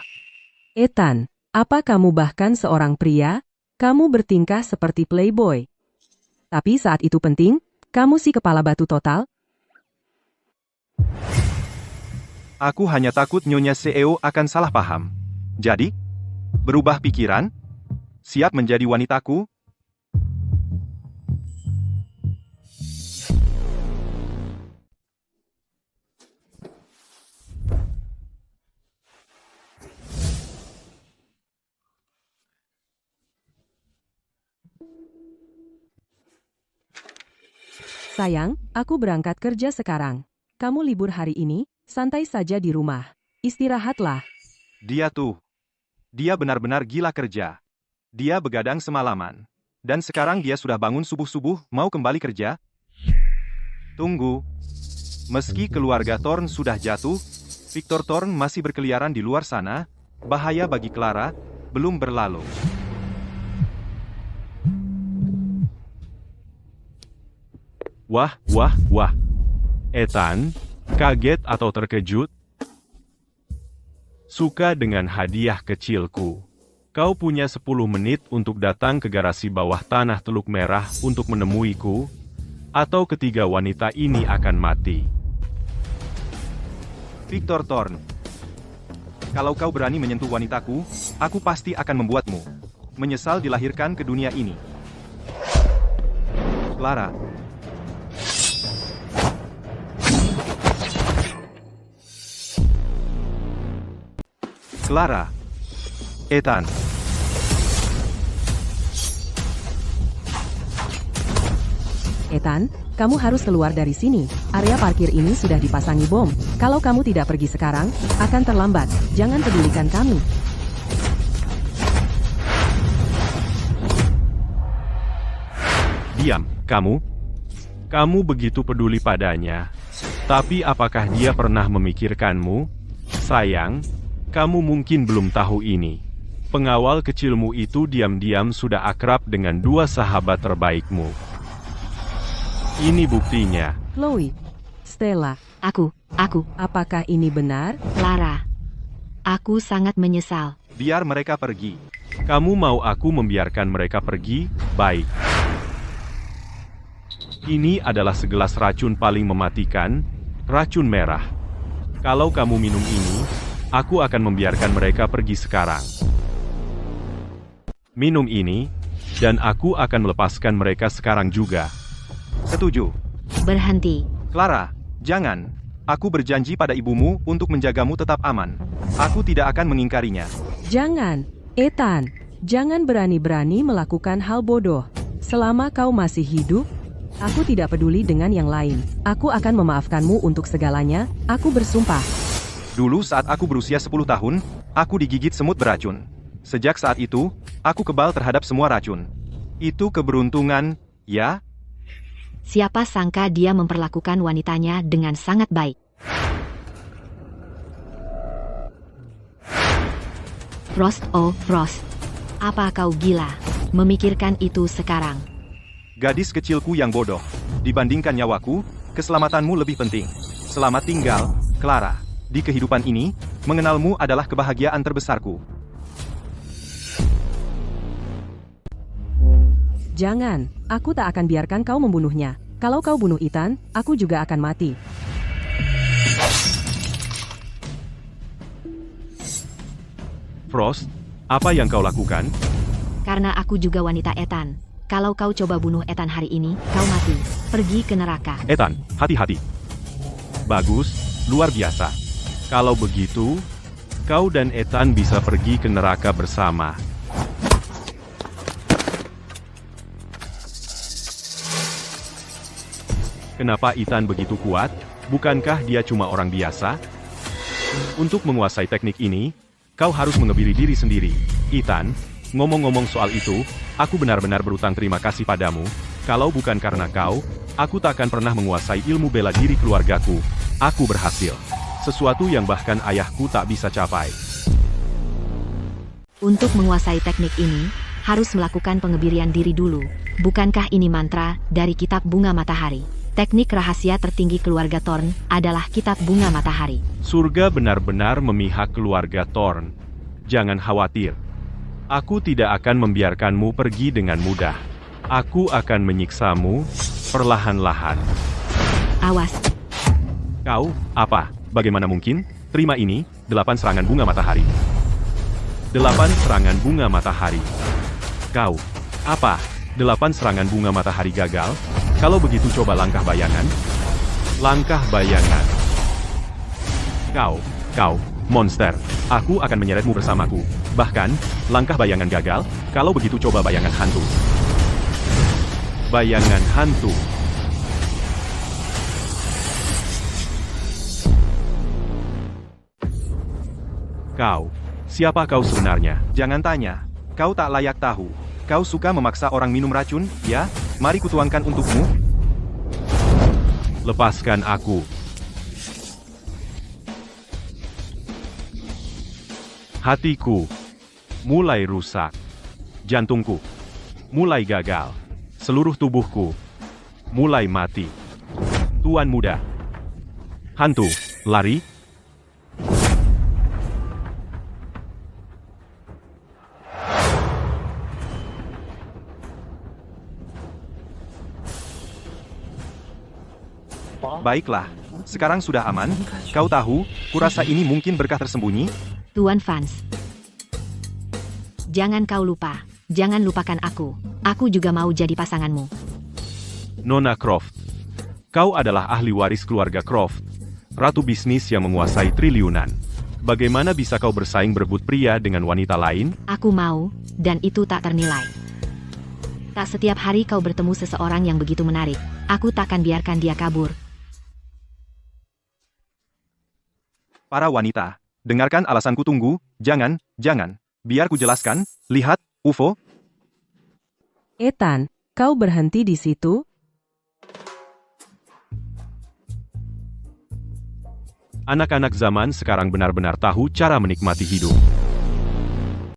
Ethan, apa kamu bahkan seorang pria? Kamu bertingkah seperti playboy. Tapi saat itu penting, kamu si kepala batu total. Aku hanya takut Nyonya CEO akan salah paham. Jadi, berubah pikiran? Siap menjadi wanitaku? Sayang, aku berangkat kerja sekarang. Kamu libur hari ini, santai saja di rumah. Istirahatlah. Dia tuh. Dia benar-benar gila kerja. Dia begadang semalaman. Dan sekarang dia sudah bangun subuh-subuh mau kembali kerja? Tunggu. Meski keluarga Thorn sudah jatuh, Victor Thorn masih berkeliaran di luar sana. Bahaya bagi Clara, belum berlalu. Wah, wah, wah. Ethan, kaget atau terkejut? Suka dengan hadiah kecilku. Kau punya 10 menit untuk datang ke garasi bawah tanah Teluk Merah untuk menemuiku, atau ketiga wanita ini akan mati. Victor Thorn. Kalau kau berani menyentuh wanitaku, aku pasti akan membuatmu menyesal dilahirkan ke dunia ini. Clara. Clara. Ethan. Ethan, kamu harus keluar dari sini. Area parkir ini sudah dipasangi bom. Kalau kamu tidak pergi sekarang, akan terlambat. Jangan pedulikan kami. Diam, kamu. Kamu begitu peduli padanya. Tapi apakah dia pernah memikirkanmu? Sayang, kamu mungkin belum tahu ini. Pengawal kecilmu itu diam-diam sudah akrab dengan dua sahabat terbaikmu. Ini buktinya. Chloe, Stella, Aku, apakah ini benar? Clara. Aku sangat menyesal. Biar mereka pergi. Kamu mau aku membiarkan mereka pergi? Baik. Ini adalah segelas racun paling mematikan, racun merah. Kalau kamu minum ini, aku akan membiarkan mereka pergi sekarang. Minum ini, dan aku akan melepaskan mereka sekarang juga. Setuju. Berhenti. Clara, jangan. Aku berjanji pada ibumu untuk menjagamu tetap aman. Aku tidak akan mengingkarinya. Jangan, Ethan. Jangan berani-berani melakukan hal bodoh. Selama kau masih hidup, aku tidak peduli dengan yang lain. Aku akan memaafkanmu untuk segalanya, aku bersumpah. Dulu saat aku berusia 10 tahun, aku digigit semut beracun. Sejak saat itu, aku kebal terhadap semua racun. Itu keberuntungan, ya? Siapa sangka dia memperlakukan wanitanya dengan sangat baik. Frost, oh Frost. Apa kau gila? Memikirkan itu sekarang. Gadis kecilku yang bodoh. Dibandingkan nyawaku, keselamatanmu lebih penting. Selamat tinggal, Clara. Di kehidupan ini, mengenalmu adalah kebahagiaan terbesarku. Jangan, aku tak akan biarkan kau membunuhnya. Kalau kau bunuh Ethan, aku juga akan mati. Frost, apa yang kau lakukan? Karena aku juga wanita Ethan. Kalau kau coba bunuh Ethan hari ini, kau mati. Pergi ke neraka. Ethan, hati-hati. Bagus, luar biasa. Kalau begitu, kau dan Ethan bisa pergi ke neraka bersama. Kenapa Ethan begitu kuat? Bukankah dia cuma orang biasa? Untuk menguasai teknik ini, kau harus mengebiri diri sendiri. Ethan, ngomong-ngomong soal itu, aku benar-benar berutang terima kasih padamu. Kalau bukan karena kau, aku tak akan pernah menguasai ilmu bela diri keluargaku. Aku berhasil. Sesuatu yang bahkan ayahku tak bisa capai. Untuk menguasai teknik ini, harus melakukan pengebirian diri dulu. Bukankah ini mantra dari kitab Bunga Matahari? Teknik rahasia tertinggi keluarga Thorn adalah kitab Bunga Matahari. Surga benar-benar memihak keluarga Thorn. Jangan khawatir. Aku tidak akan membiarkanmu pergi dengan mudah. Aku akan menyiksamu perlahan-lahan. Awas. Kau, apa? Bagaimana mungkin? Terima ini, 8 serangan bunga matahari. 8 serangan bunga matahari. Kau, apa? 8 serangan bunga matahari gagal? Kalau begitu coba langkah bayangan. Langkah bayangan. Kau, monster. Aku akan menyeretmu bersamaku. Bahkan, langkah bayangan gagal, kalau begitu coba bayangan hantu. Bayangan hantu. Kau, siapa kau sebenarnya? Jangan tanya. Kau tak layak tahu. Kau suka memaksa orang minum racun, ya? Mari kutuangkan untukmu. Lepaskan aku. Hatiku mulai rusak. Jantungku mulai gagal. Seluruh tubuhku mulai mati. Tuan muda. Hantu, lari. Baiklah, sekarang sudah aman. Kau tahu, kurasa ini mungkin berkah tersembunyi. Tuan Vance. Jangan kau lupa. Jangan lupakan aku. Aku juga mau jadi pasanganmu. Nona Croft. Kau adalah ahli waris keluarga Croft. Ratu bisnis yang menguasai triliunan. Bagaimana bisa kau bersaing berebut pria dengan wanita lain? Aku mau, dan itu tak ternilai. Tak setiap hari kau bertemu seseorang yang begitu menarik. Aku takkan biarkan dia kabur. Para wanita, dengarkan alasanku tunggu. Jangan. Biar ku jelaskan. Lihat, UFO. Ethan, kau berhenti di situ? Anak-anak zaman sekarang benar-benar tahu cara menikmati hidup.